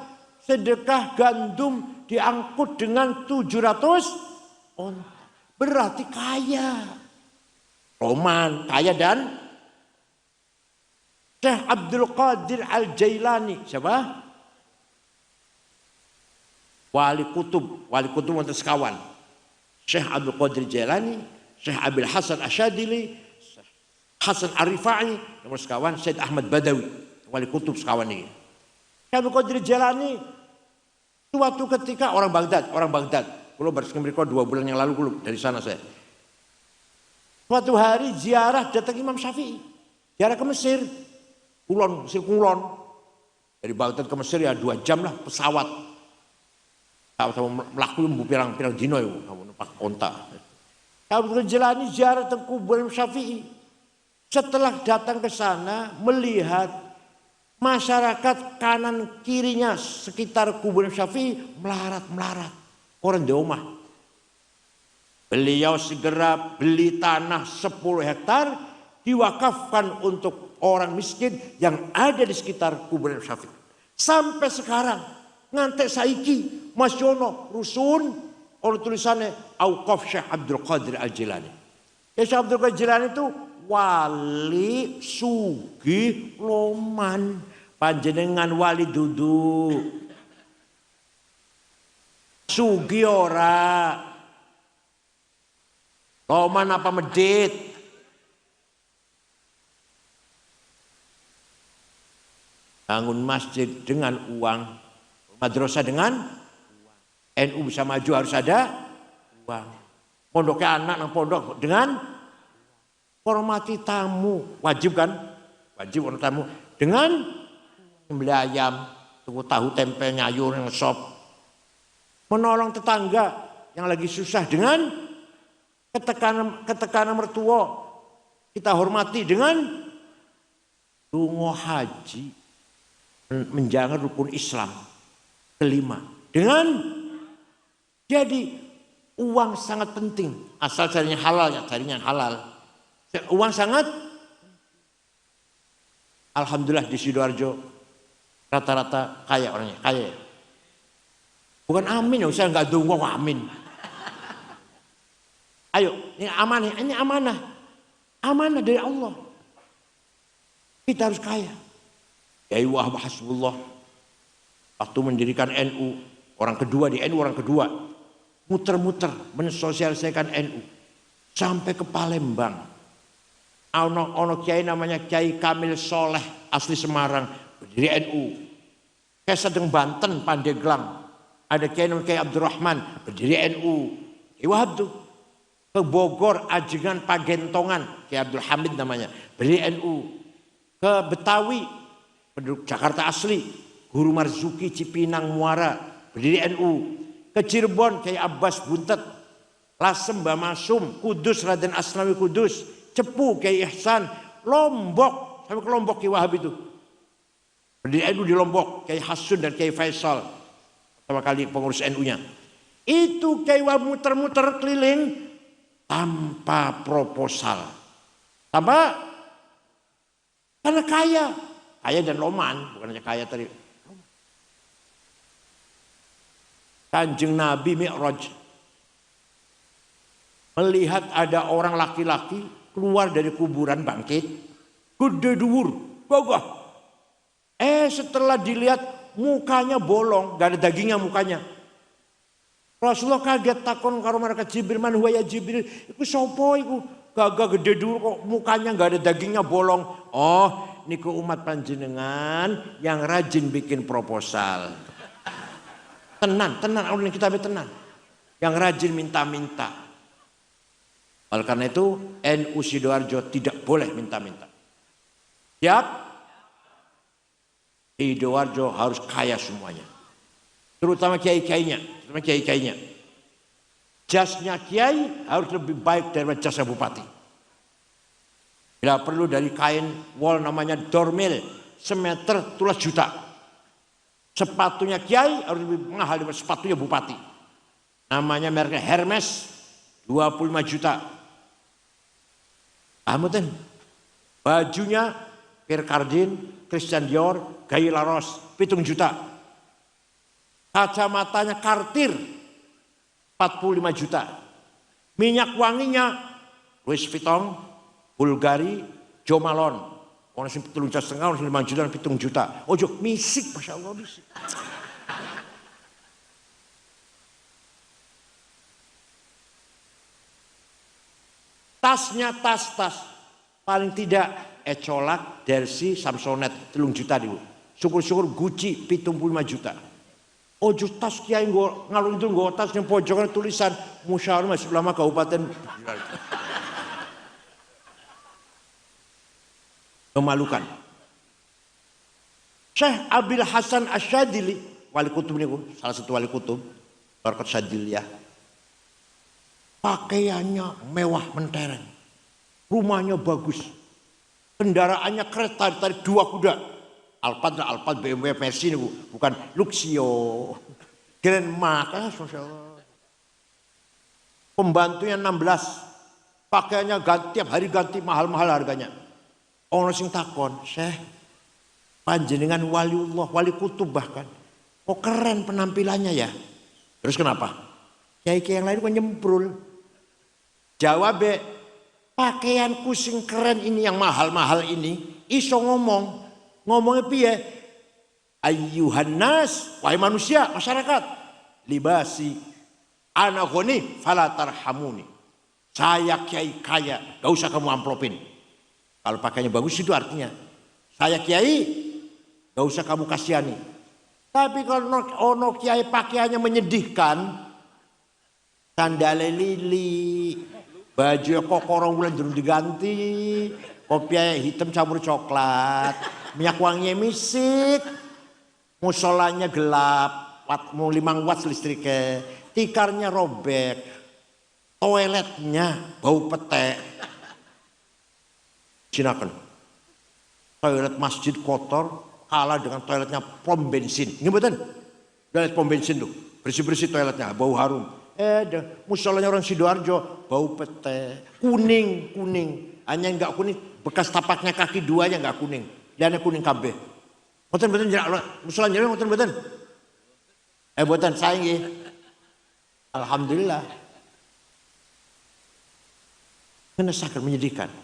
sedekah gandum diangkut dengan 700 onta. Berarti kaya. Roman, kaya dan Syekh Abdul Qadir Al-Jailani. Siapa? Wali Kutub untuk sekawan. Syekh Abdul Qadir Jailani, Syekh Abil Hasan Asyadili, Hasan Arifai, nomor sekawan Syed Ahmad Badawi, Wali Kutub sekawan ini. Syekh Abdul Qadir Jailani suatu ketika orang Baghdad. Kalau baru mereka 2 bulan yang lalu dari sana saya. Suatu hari ziarah datang Imam Syafi'i. Ziarah ke Mesir. Mesir Kulon. Dari Baghdad ke Mesir ya 2 jam lah pesawat. Sama melaku pirang-pirang dino itu. Numpak onta. Kalau Jailani ziarah ke kubur Imam Syafi'i. Setelah datang ke sana melihat masyarakat kanan kirinya sekitar kubur Imam Syafi'i melarat. Orang di rumah. Beliau segera beli tanah 10 hektar diwakafkan untuk orang miskin yang ada di sekitar kuburan Syafi'i. Sampai sekarang ngantek saiki masyono rusun orang tulisannya Auqaf Syekh Abdul Qadir Al-Jilani. Syekh Abdul Qadir Al-Jilani itu wali sugih loman panjenengan wali duduk. Sugi ora. Loman apa medit? Bangun masjid dengan uang. Madrasah dengan uang. NU bisa maju harus ada uang. Pondoknya anak nang pondok dengan hormati tamu. Wajib kan? Wajib hormati tamu. Dengan beli ayam, tuku tahu tempe nyayur yang sop. Menolong tetangga yang lagi susah dengan ketekanan mertua. Kita hormati dengan lungo haji. Menjaga rukun Islam. Kelima. Dengan jadi uang sangat penting. Asal carinya halal ya, carinya halal. Uang sangat. Alhamdulillah di Sidoarjo rata-rata kaya orangnya, kaya. Bukan amin, saya nggak dungo amin. Ayo, ini amanah, amanah dari Allah. Kita harus kaya. Ya Wahab Hasbullah. Waktu mendirikan NU, orang kedua di NU, orang kedua. Muter-muter mensosialisasikan NU. Sampai ke Palembang. Ono kiai namanya Kiai Kamil Soleh, asli Semarang, berdiri NU. Ke Sedeng Banten, Pandeglang. Ada kiai namanya Kiai Abdurrahman, berdiri NU. Kiai Wahab tuh. Ke Bogor, Ajengan, Pagentongan, Kiai Abdul Hamid namanya, berdiri NU. Ke Betawi, penduduk Jakarta asli, Guru Marzuki, Cipinang, Muara, berdiri NU. Ke Cirebon, Kiai Abbas Buntet, Lasem, Mbah Masum, Kudus, Raden Asnawi Kudus, Cepu, Kiai Ihsan, Lombok, sampai ke Lombok Kiai Wahab itu. Berdiri NU di Lombok, Kiai Hasun dan Kiai Faisal, pertama kali pengurus NU-nya. Itu Kiai Wahab muter-muter keliling, tanpa proposal, karena kaya dan loman, bukan hanya kaya tadi. Kanjeng Nabi Mi'raj melihat ada orang laki-laki keluar dari kuburan bangkit, gede dhuwur, gagah. Setelah dilihat mukanya bolong, gak ada dagingnya mukanya. Rasulullah kaget takon karo malaikat Jibril, man huwa ya Jibril, iku sapa iku? Gagah gede dulu kok mukanya enggak ada dagingnya bolong. Oh, niku umat panjenengan yang rajin bikin proposal. Tenan orang kita tenan. Yang rajin minta-minta. Oleh karena itu NU Sidoarjo tidak boleh minta-minta. Siap? Sidoarjo harus kaya semuanya. Terutama kiai-kiainya. Jasnya kiai harus lebih baik daripada jasnya bupati. Bila perlu dari kain wol namanya dormil, semeter 12 juta. Sepatunya kiai harus lebih mahal daripada sepatunya bupati. Namanya mereknya Hermes, 25 juta. Amutin. Bajunya Pierre Cardin, Christian Dior, Guy Laros, 7 juta. Kacamatanya Cartier 45 juta. Minyak wanginya Louis Vuitton, Bulgari, Jo Malone. Orang sing 3,5 juta, orang sing 5 juta, 7 juta. Ojo misik, Masya Allah misik. Tasnya tas paling tidak Ecolak, Delsi, Samsonite 3 juta dulu. Syukur-syukur Gucci 75 juta. Ojo tas kiai ngalung itu nggo tas yang pojokan tulisan Musyawarah Majelis Ulama Kabupaten. Memalukan. Syekh Abil Hasan Asyadili, wali kutub ini, salah satu wali kutub, Barkat Syadiliyah. Pakaiannya mewah mentereng. Rumahnya bagus. Kendaraannya kereta tarik 2 kuda. Alphard BMW Mercy ini bukan Luxio. Grand Mark, Masya Allah. Pembantunya 16. Pakaiannya tiap hari ganti mahal-mahal harganya. Orang sing takon, Syekh, panjenengan waliullah, wali kutub bahkan. Kok keren penampilannya ya? Terus kenapa? Kiai-kiai yang lain kok nyemprul. Jawab, pakaianku sing keren ini yang mahal-mahal ini, iso ngomongnya piye? Ayyuhan nas, wahai manusia, masyarakat, libasi ana ghani fala tarhamuni. Saya kiai kaya, gak usah kamu amplopin. Kalau pakainya bagus itu artinya saya kiai, gak usah kamu kasihani. Tapi kalau ono kiai pakaiannya menyedihkan, sandale lili, baju kokorong bulan durung diganti, kopi hitam campur coklat, minyak wanginya misik, musolanya gelap, 5 watt listriknya, tikarnya robek, toiletnya bau petek. Sinakan. Toilet masjid kotor kalah dengan toiletnya pom bensin. Ini betul? Toilet pom bensin tuh, bersih-bersih toiletnya, bau harum. Musolanya orang Sidoarjo bau petek, kuning. Hanya enggak kuning, bekas tapaknya kaki 2-nya enggak kuning. Lihatnya kuning kabeh. Betul musolanya betul. Buatan saya nggih. Alhamdulillah. Menyedihkan.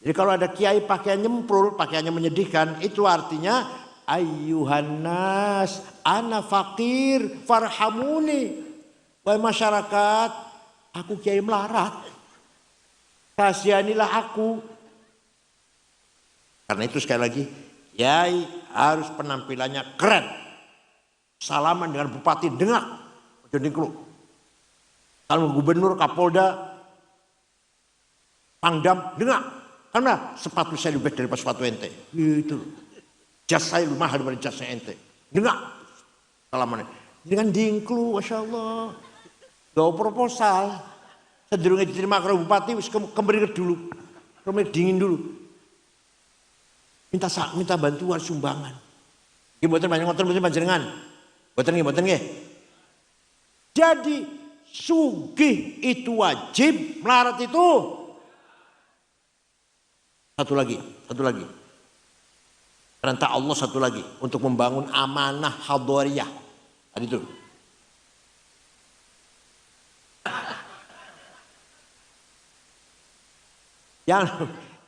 Jadi kalau ada kiai pakaian nyemprul, pakaiannya menyedihkan, itu artinya ayyuhan nas ana fakir farhamuni. Wahai masyarakat, aku Kiai melarat, kasihanilah aku. Karena itu sekali lagi, Kiai harus penampilannya keren. Salaman dengan bupati dengak, jadi klub. Kalau gubernur, kapolda, pangdam dengak. Karena sepatu saya lebih daripada sepatu ente. Gitu. Jas saya lebih mahal daripada jasnya ente. Dengak. Salamannya. Dengan dingklu, Masya Allah. Gawa proposal. Sederungnya diterima ke bupati, kembali dulu. Kembali dingin dulu. Minta bantuan sumbangan. Mboten banyak ngoten mboten panjenengan. Mboten nggih. Jadi sugih itu wajib, melarat itu satu lagi. Perintah Allah satu lagi untuk membangun amanah hadariyah. Tadi itu.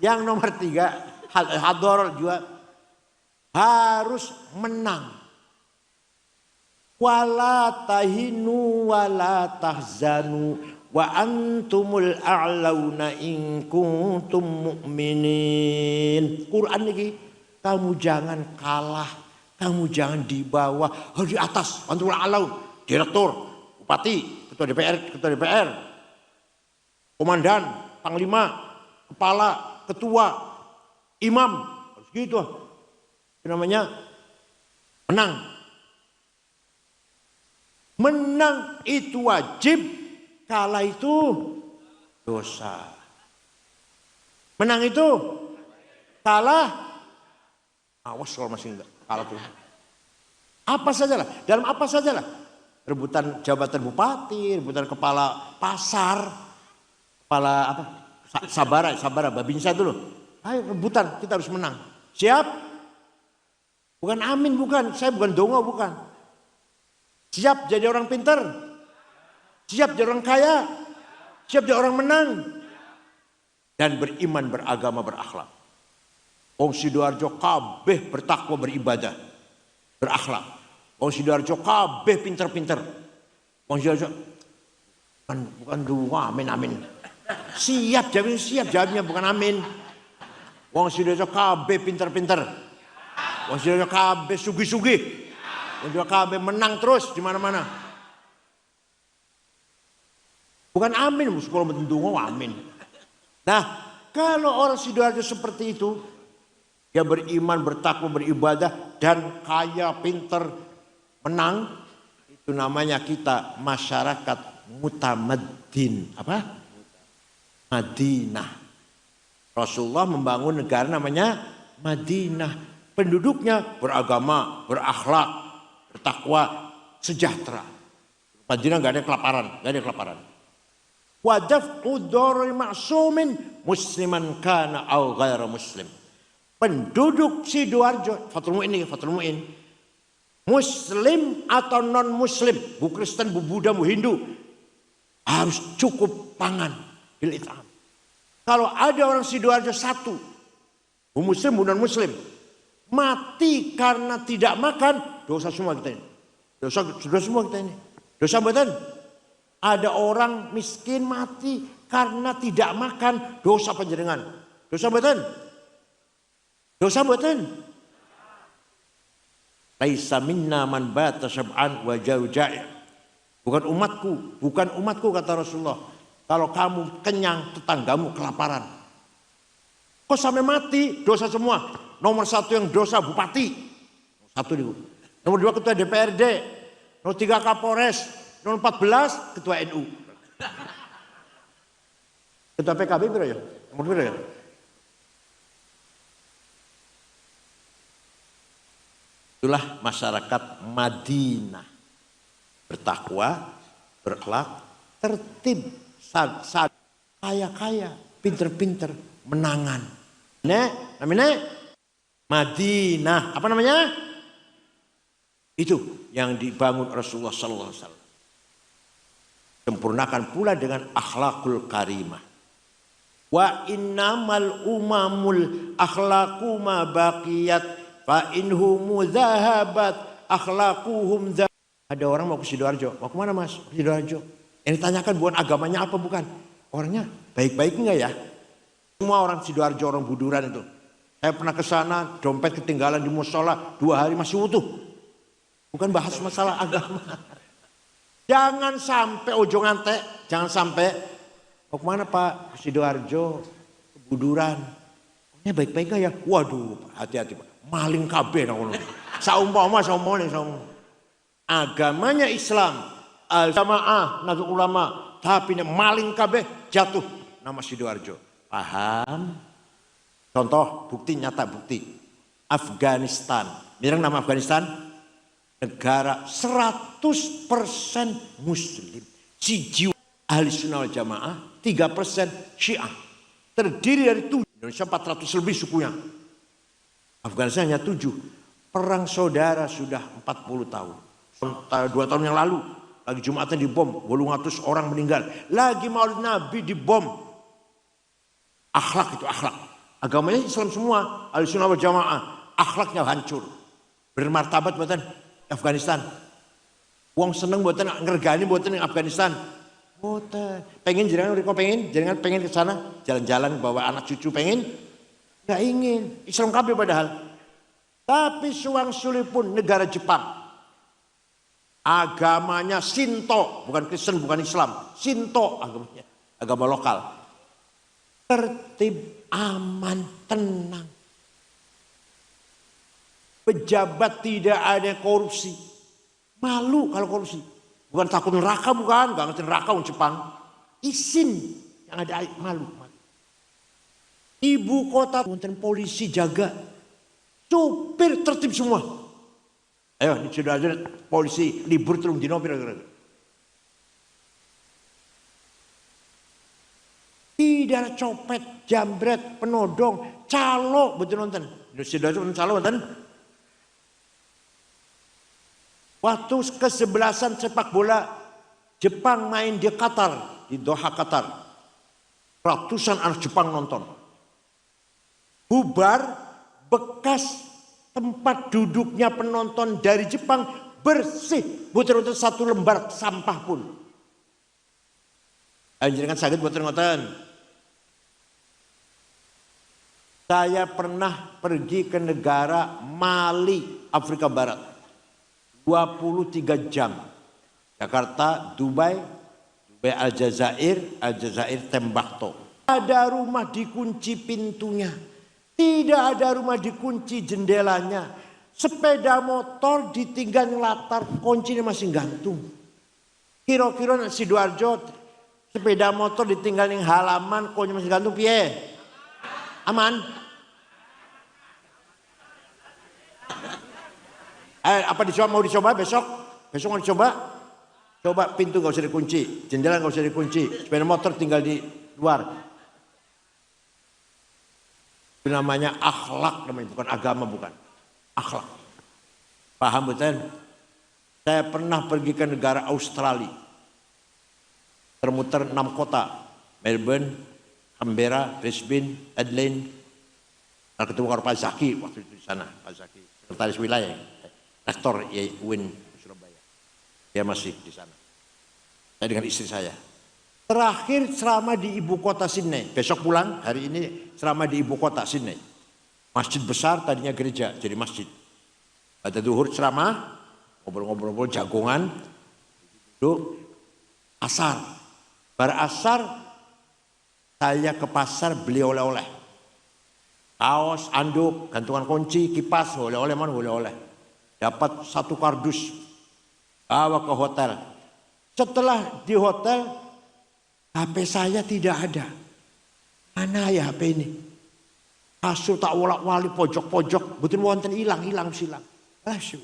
Yang nomor 3, hadar juga harus menang. Wala tahinu wala tahzanu wa antumul a'launa in kuntum mu'minin. Quran ini, kamu jangan kalah, kamu jangan di bawah, harus di atas. Antumul a'laun, direktur, bupati, ketua DPR, komandan, panglima, kepala, ketua, imam, harus gitu. Itu namanya menang. Menang itu wajib, kalah itu dosa. Menang itu kalah, awas kalau masih enggak kalah tuh. Apa sajalah, dalam apa sajalah. Rebutan jabatan bupati, rebutan kepala pasar, kepala apa? Sabara, Babinsa itu loh. Ayo rebutan, kita harus menang. Siap? Bukan amin, bukan. Saya bukan dongo, bukan. Siap jadi orang pintar? Siap jadi orang kaya? Siap jadi orang menang? Dan beriman, beragama, berakhlak. Wong Sidoarjo kabeh bertakwa, beribadah, berakhlak. Wong Sidoarjo kabeh pinter-pinter. Wong Sidoarjo bukan dua, amin. Siap jawabnya bukan amin. Wong Sidoarjo kabeh pinter-pinter. Wong Sidoarjo kabeh sugih-sugih. Wong Sidoarjo kabeh menang terus di mana-mana. Bukan amin, sekolah bendungo amin. Nah, kalau orang Sidoarjo seperti itu, dia beriman, bertakwa, beribadah, dan kaya, pinter, menang, itu namanya kita masyarakat mutamaddin. Apa? Madinah. Rasulullah membangun negara namanya Madinah. Penduduknya beragama, berakhlak, bertakwa, sejahtera. Madinah gak ada kelaparan. Wadaf'u dharri ma'sumin musliman kana aw ghaira muslim. Penduduk Sidoarjo, Fathul Mu'in, muslim atau non muslim, bu Kristen, bu Buddha, bu Hindu, harus cukup pangan. Kalau ada orang Sidoarjo satu, bu muslim, bu non muslim, mati karena tidak makan, dosa semua kita ini. Dosa semua kita ini. Dosa betul. Ada orang miskin mati karena tidak makan, dosa panjenengan. Dosa betul. Dosa betul. Laisa minna man bata sab'an wa jauja'i. Bukan umatku kata Rasulullah. Kalau kamu kenyang, tetanggamu kelaparan. Kok sampai mati, dosa semua. Nomor 1 yang dosa bupati. Nomor 2 ketua DPRD. Nomor 3 Kapolres. Nomor 14 ketua NU. Ketua PKB berapa ya? Nomor berapa ya? Itulah masyarakat Madinah. Bertakwa, berakhlak, tertib, kaya-kaya, pinter-pinter, menangan. Namanya Madinah. Apa namanya? Itu yang dibangun Rasulullah sallallahu alaihi wasallam. Sempurnakan pula dengan akhlakul karimah. Wa innamal umamul akhlaku ma baqiyat fa inhumu dhahabat akhlaquhum. Ada orang mau ke Sidoarjo, mau kemana mas? Ke Sidoarjo. Yang ditanyakan bukan agamanya apa, bukan. Orangnya baik-baik enggak ya? Semua orang Sidoarjo, orang Buduran itu. Saya pernah ke sana, dompet ketinggalan di musola, 2 hari masih utuh. Bukan bahas masalah agama. Jangan sampai ojo ngante, jangan sampai mau kemana pak? Ke Sidoarjo, ke Buduran. Ini baik-baik enggak ya? Waduh, hati-hati pak. Maling kabeh nang ngono. Saumpama. Agamanya Islam, al-jamaah, nahdlatul ulama, tapi maling kabeh jatuh nama Sidoarjo. Paham? Contoh bukti nyata bukti. Afghanistan. Mirang nama Afghanistan? Negara 100% muslim. Siji ahli sunnah wal jamaah, 3% syiah. Terdiri dari 7. Indonesia 400 lebih sukunya. Afghanistan hanya 7. Perang saudara sudah 40 tahun. 2 tahun yang lalu. Lagi Jumatan dibom. 800 orang meninggal. Lagi Maulid Nabi dibom. Akhlak itu akhlak. Agamanya Islam semua. Ahlussunnah wal jamaah. Akhlaknya hancur. Bermartabat buatan Afghanistan. Wong seneng buatan ngergani buatan Afghanistan. Buatan. Pengen jenengan pengen ke sana jalan-jalan bawa anak cucu pengen? Enggak ingin. Islam kabeh padahal. Tapi suang sulipun negara Jepang. Agamanya Shinto, bukan Kristen, bukan Islam. Shinto agamanya, agama lokal. Tertib, aman, tenang. Pejabat tidak ada korupsi. Malu kalau korupsi. Bukan takut neraka, bukan. Gak ngerti neraka orang Jepang. Isin yang ada malu. Ibu kota, polisi jaga. Supir tertib semua. Ayo, ini sudah ada polisi libur terus dino kira-kira. Tidak ada copet, jambret, penodong, calo, betul nonton. Sudah ada calo nonton. Waktu ke-11 sepak bola Jepang main di Qatar, di Doha Qatar. Ratusan anak Jepang nonton. Bubar, bekas tempat duduknya penonton dari Jepang bersih. Betul-betul 1 lembar sampah pun. Jangan sakit buat ngoten. Saya pernah pergi ke negara Mali, Afrika Barat. 23 jam. Jakarta, Dubai Aljazair Tembakto. Ada rumah dikunci pintunya. Tidak ada rumah dikunci jendelanya. Sepeda motor ditinggal latar, kuncinya masih gantung. Kira-kira Sidoarjo sepeda motor ditinggal di halaman, kuncinya masih gantung piye? Aman? Apa mau dicoba besok? Besok mau dicoba? Coba pintu gak usah dikunci, jendela gak usah dikunci, sepeda motor tinggal di luar. Itu namanya akhlak, namanya bukan agama, bukan akhlak. Paham betul? Saya pernah pergi ke negara Australia, termuter 6 kota, Melbourne, Canberra, Brisbane, Adelaide. Saya ketemu dengan Pak Zaki waktu itu di sana, Pak Zaki, sekretaris wilayah, rektor UIN Surabaya. Dia masih di sana. Saya dengan istri saya. Terakhir ceramah di ibu kota Sydney. Besok pulang, hari ini ceramah di ibu kota Sydney. Masjid besar, tadinya gereja, jadi masjid. Pada zuhur ceramah, ngobrol-ngobrol jagongan, duduk, asar. Berasar, saya ke pasar beli oleh-oleh. Kaos, anduk, gantungan kunci, kipas, oleh-oleh mana oleh-oleh. Dapat 1 kardus, bawa ke hotel. Setelah di hotel, HP saya tidak ada. Mana ya HP ini? Kasur tak wolak-wali pojok-pojok, betul wonten hilang silang.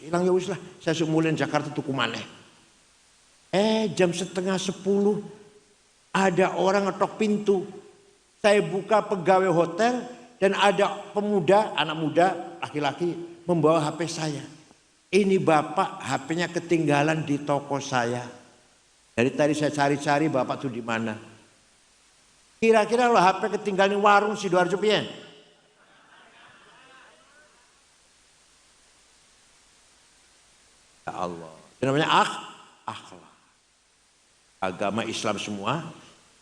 Hilang ya wis lah. Saya sumulin Jakarta tuku maneh. Jam 9:30 ada orang ngetok pintu. Saya buka pegawai hotel dan ada pemuda, anak muda, laki-laki membawa HP saya. Ini bapak HP-nya ketinggalan di toko saya. Dari tadi saya cari-cari bapak tuh di mana. Kira-kira kalau HP ketinggalan di warung Sidoarjo piye? Ya Allah. Itu namanya akhlak. Agama Islam semua,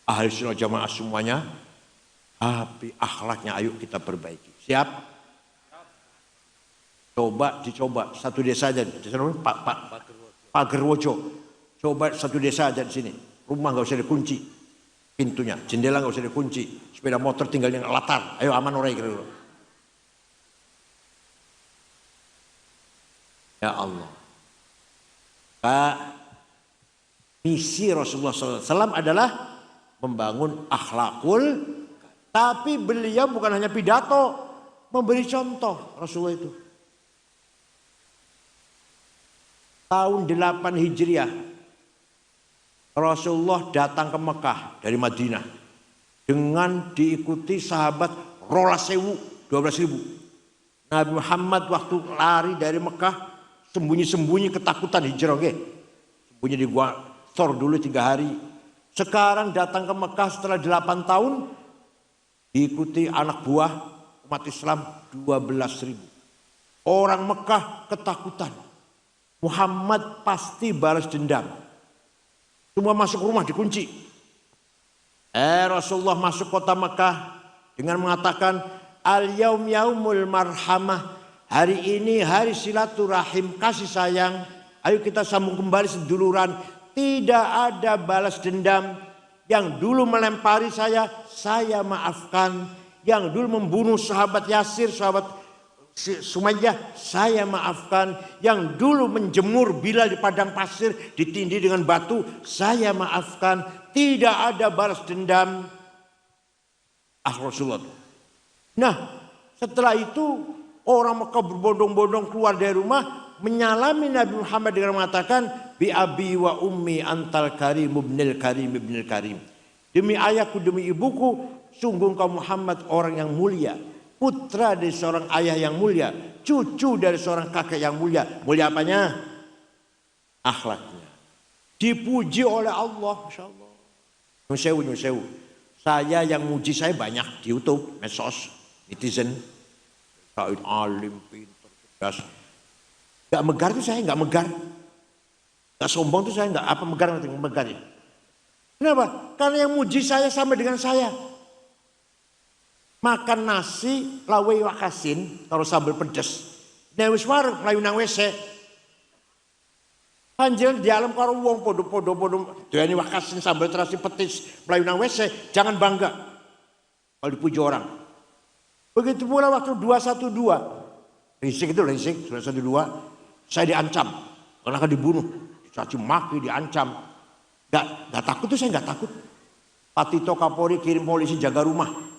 ahli sunnah jamaah semuanya, tapi akhlaknya ayo kita perbaiki. Siap? Dicoba satu desa aja. Pak Gerwojo. Coba satu desa aja di sini. Rumah nggak usah dikunci pintunya, jendela nggak usah dikunci, sepeda motor tinggal yang latar. Ayo aman orang kira-kira. Ya Allah. Misi Rasulullah SAW adalah membangun akhlakul, tapi beliau bukan hanya pidato, memberi contoh. Rasulullah itu tahun 8 Hijriah Rasulullah datang ke Mekah dari Madinah dengan diikuti sahabat 12.000. Nabi Muhammad waktu lari dari Mekah sembunyi-sembunyi ketakutan hijrah, sembunyi di gua Thor dulu 3 hari. Sekarang datang ke Mekah setelah 8 tahun diikuti anak buah umat Islam 12.000. Orang Mekah ketakutan. Muhammad pasti balas dendam. Semua masuk rumah dikunci. Rasulullah masuk kota Mekah dengan mengatakan al-yaum yaumul marhamah. Hari ini hari silaturahim, kasih sayang. Ayo kita sambung kembali seduluran. Tidak ada balas dendam. Yang dulu melempari saya maafkan. Yang dulu membunuh sahabat Yasir, sahabat Sumayyah, saya maafkan. Yang dulu menjemur Bilal di padang pasir ditindih dengan batu, saya maafkan. Tidak ada balas dendam. Rasulullah. Nah, setelah itu orang Mekah berbondong-bondong keluar dari rumah menyalami Nabi Muhammad dengan mengatakan bi abi wa ummi antal karim ibnil karim ibnil karim. Demi ayahku, demi ibuku, sungguh kau Muhammad orang yang mulia. Putra dari seorang ayah yang mulia, cucu dari seorang kakek yang mulia. Mulia apanya? Akhlaknya. Dipuji oleh Allah, Masya Allah. Nyusewu. Saya yang muji saya banyak di YouTube, medsos, netizen. Said alim, pintar, cerdas. Gak megar tuh saya gak megar. Gak sombong tuh saya gak apa megar ya. Kenapa? Karena yang muji saya sama dengan saya. Makan nasi lawe wakasin taruh sambal pedas. Newis warung melayu nang WC. Panjenengan di alam karo wong podo doyani wakasin sambal terasi petis melayu nang WC, jangan bangga kalau dipuji orang. Begitu pula waktu 212. Risik 212, saya diancam karena akan dibunuh, dicaci maki, diancam. Gak takut tuh, saya gak takut. Pak Tito Kapolri kirim polisi jaga rumah.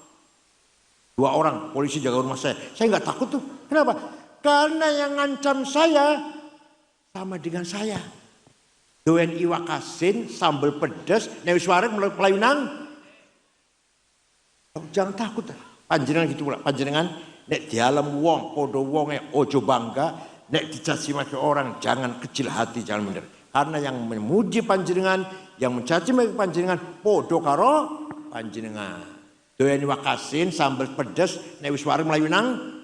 2 orang polisi jaga rumah saya nggak takut tuh. Kenapa? Karena yang ngancam saya sama dengan saya. Doen iwakasin sambal pedas newis wareng melayu nang. Jangan takut. Panjenengan gitu pula. Panjenengan nek di alam wong podo wonge ojo bangga, nek dicaci maki orang jangan kecil hati, jangan minder. Karena yang memuji panjenengan, yang mencaci maki panjenengan podo karo panjenengan. Doyan wakasin sambal pedas nek wis wareng mlayu nang.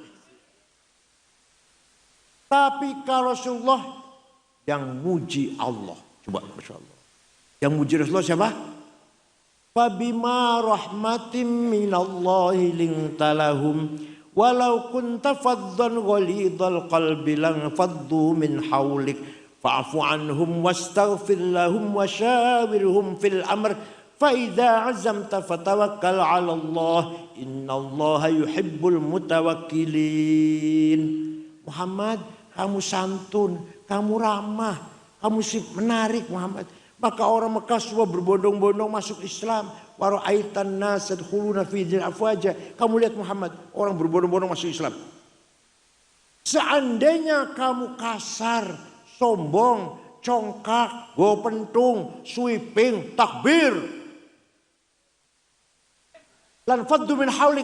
Tapi kalau Rasulullah yang muji Allah, coba Masya Allah. Yang muji Rasulullah siapa? Fabima rahmatim minallahi lintalahum walau kunta faddan ghalidhal qalbi lang faddu min hawlik fa'fu anhum wastaghfir lahum wasyawirhum fil amr. Faida azamta fatawakkal 'ala Allah innallaha yuhibbul mutawakkilin. Muhammad, kamu santun, kamu ramah, kamu menarik Muhammad. Maka orang Mekah semua berbondong-bondong masuk Islam. Wa ra'aitan nas yadkhuluna fi din afwaja. Kamu lihat Muhammad, orang berbondong-bondong masuk Islam. Seandainya kamu kasar, sombong, congkak, go pentung, sweeping, takbir, lan faddu min haulik,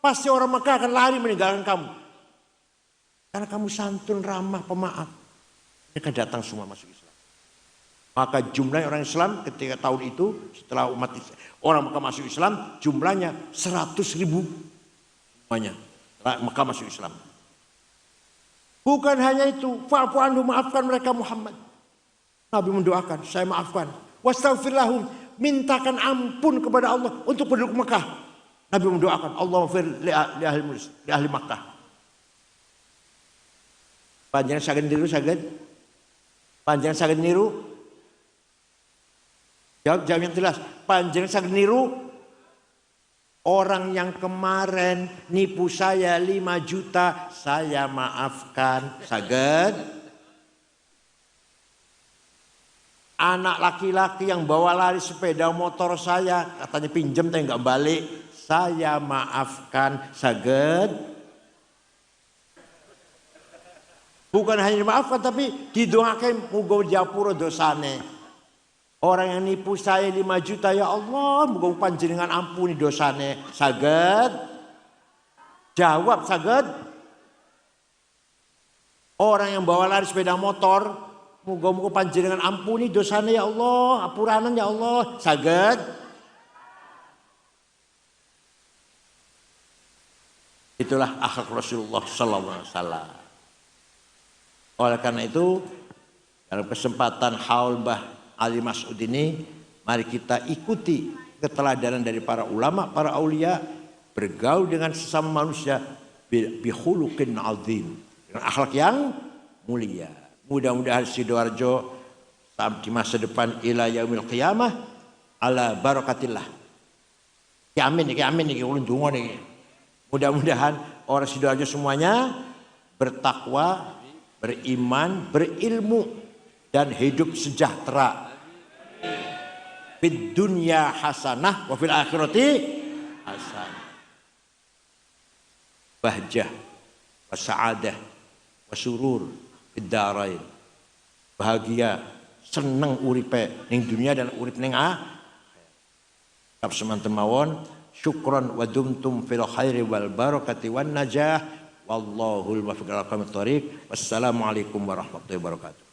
pasti orang Mekah akan lari meninggalkan kamu. Karena kamu santun, ramah, pemaaf. Mereka datang semua masuk Islam. Maka jumlah orang Islam ketika tahun itu setelah orang Mekah masuk Islam jumlahnya 100.000 semuanya. Mekah masuk Islam. Bukan hanya itu, fa'fu anhum, maafkan mereka Muhammad. Nabi mendoakan, saya maafkan. Wastaghfir lahum, mintakan ampun kepada Allah untuk penduduk Mekah. Nabi mendoakan, Allahumma li ahli Makkah. Panjenengan saged niru saged? Panjenengan saged niru? Jawab yang jelas. Panjenengan saged niru? Orang yang kemarin nipu saya 5 juta, saya maafkan. Saged? Anak laki-laki yang bawa lari sepeda motor saya, katanya pinjem tapi nggak balik, saya maafkan. Saged? Bukan hanya dimaafkan tapi didoakan muga japura dosane. Orang yang nipu saya 5 juta, ya Allah, muga panjenengan ampuni dosane. Saged? Jawab, saged? Orang yang bawa lari sepeda motor, muga panjenengan ampuni dosane ya Allah, apuranan ya Allah. Saged? Itulah akhlak Rasulullah sallallahu alaihi wasallam. Oleh karena itu, dalam kesempatan haul Mbah Ali Mas'ud ini, mari kita ikuti keteladanan dari para ulama, para aulia, bergaul dengan sesama manusia bihulukin azim, dengan akhlak yang mulia. Mudah-mudahan Sidoarjo di masa depan ila yaumil qiyamah ala barakatillah. Amin iki ulun donga niki. Mudah-mudahan orang Sidoarjo semuanya bertakwa, beriman, berilmu, dan hidup sejahtera. Fid dunya hasanah wa fil akhirati hasanah. Bahjah wa sa'adah wa surur fid darain. Bahagia, seneng uripe ning dunia dan urip ning akhirat. Semanten mawon, syukron wa dumtum fil khairi wal barakati wan najah. Wallahul muwaffiq ila aqwamit thoriq. Wassalamualaikum warahmatullahi wabarakatuh.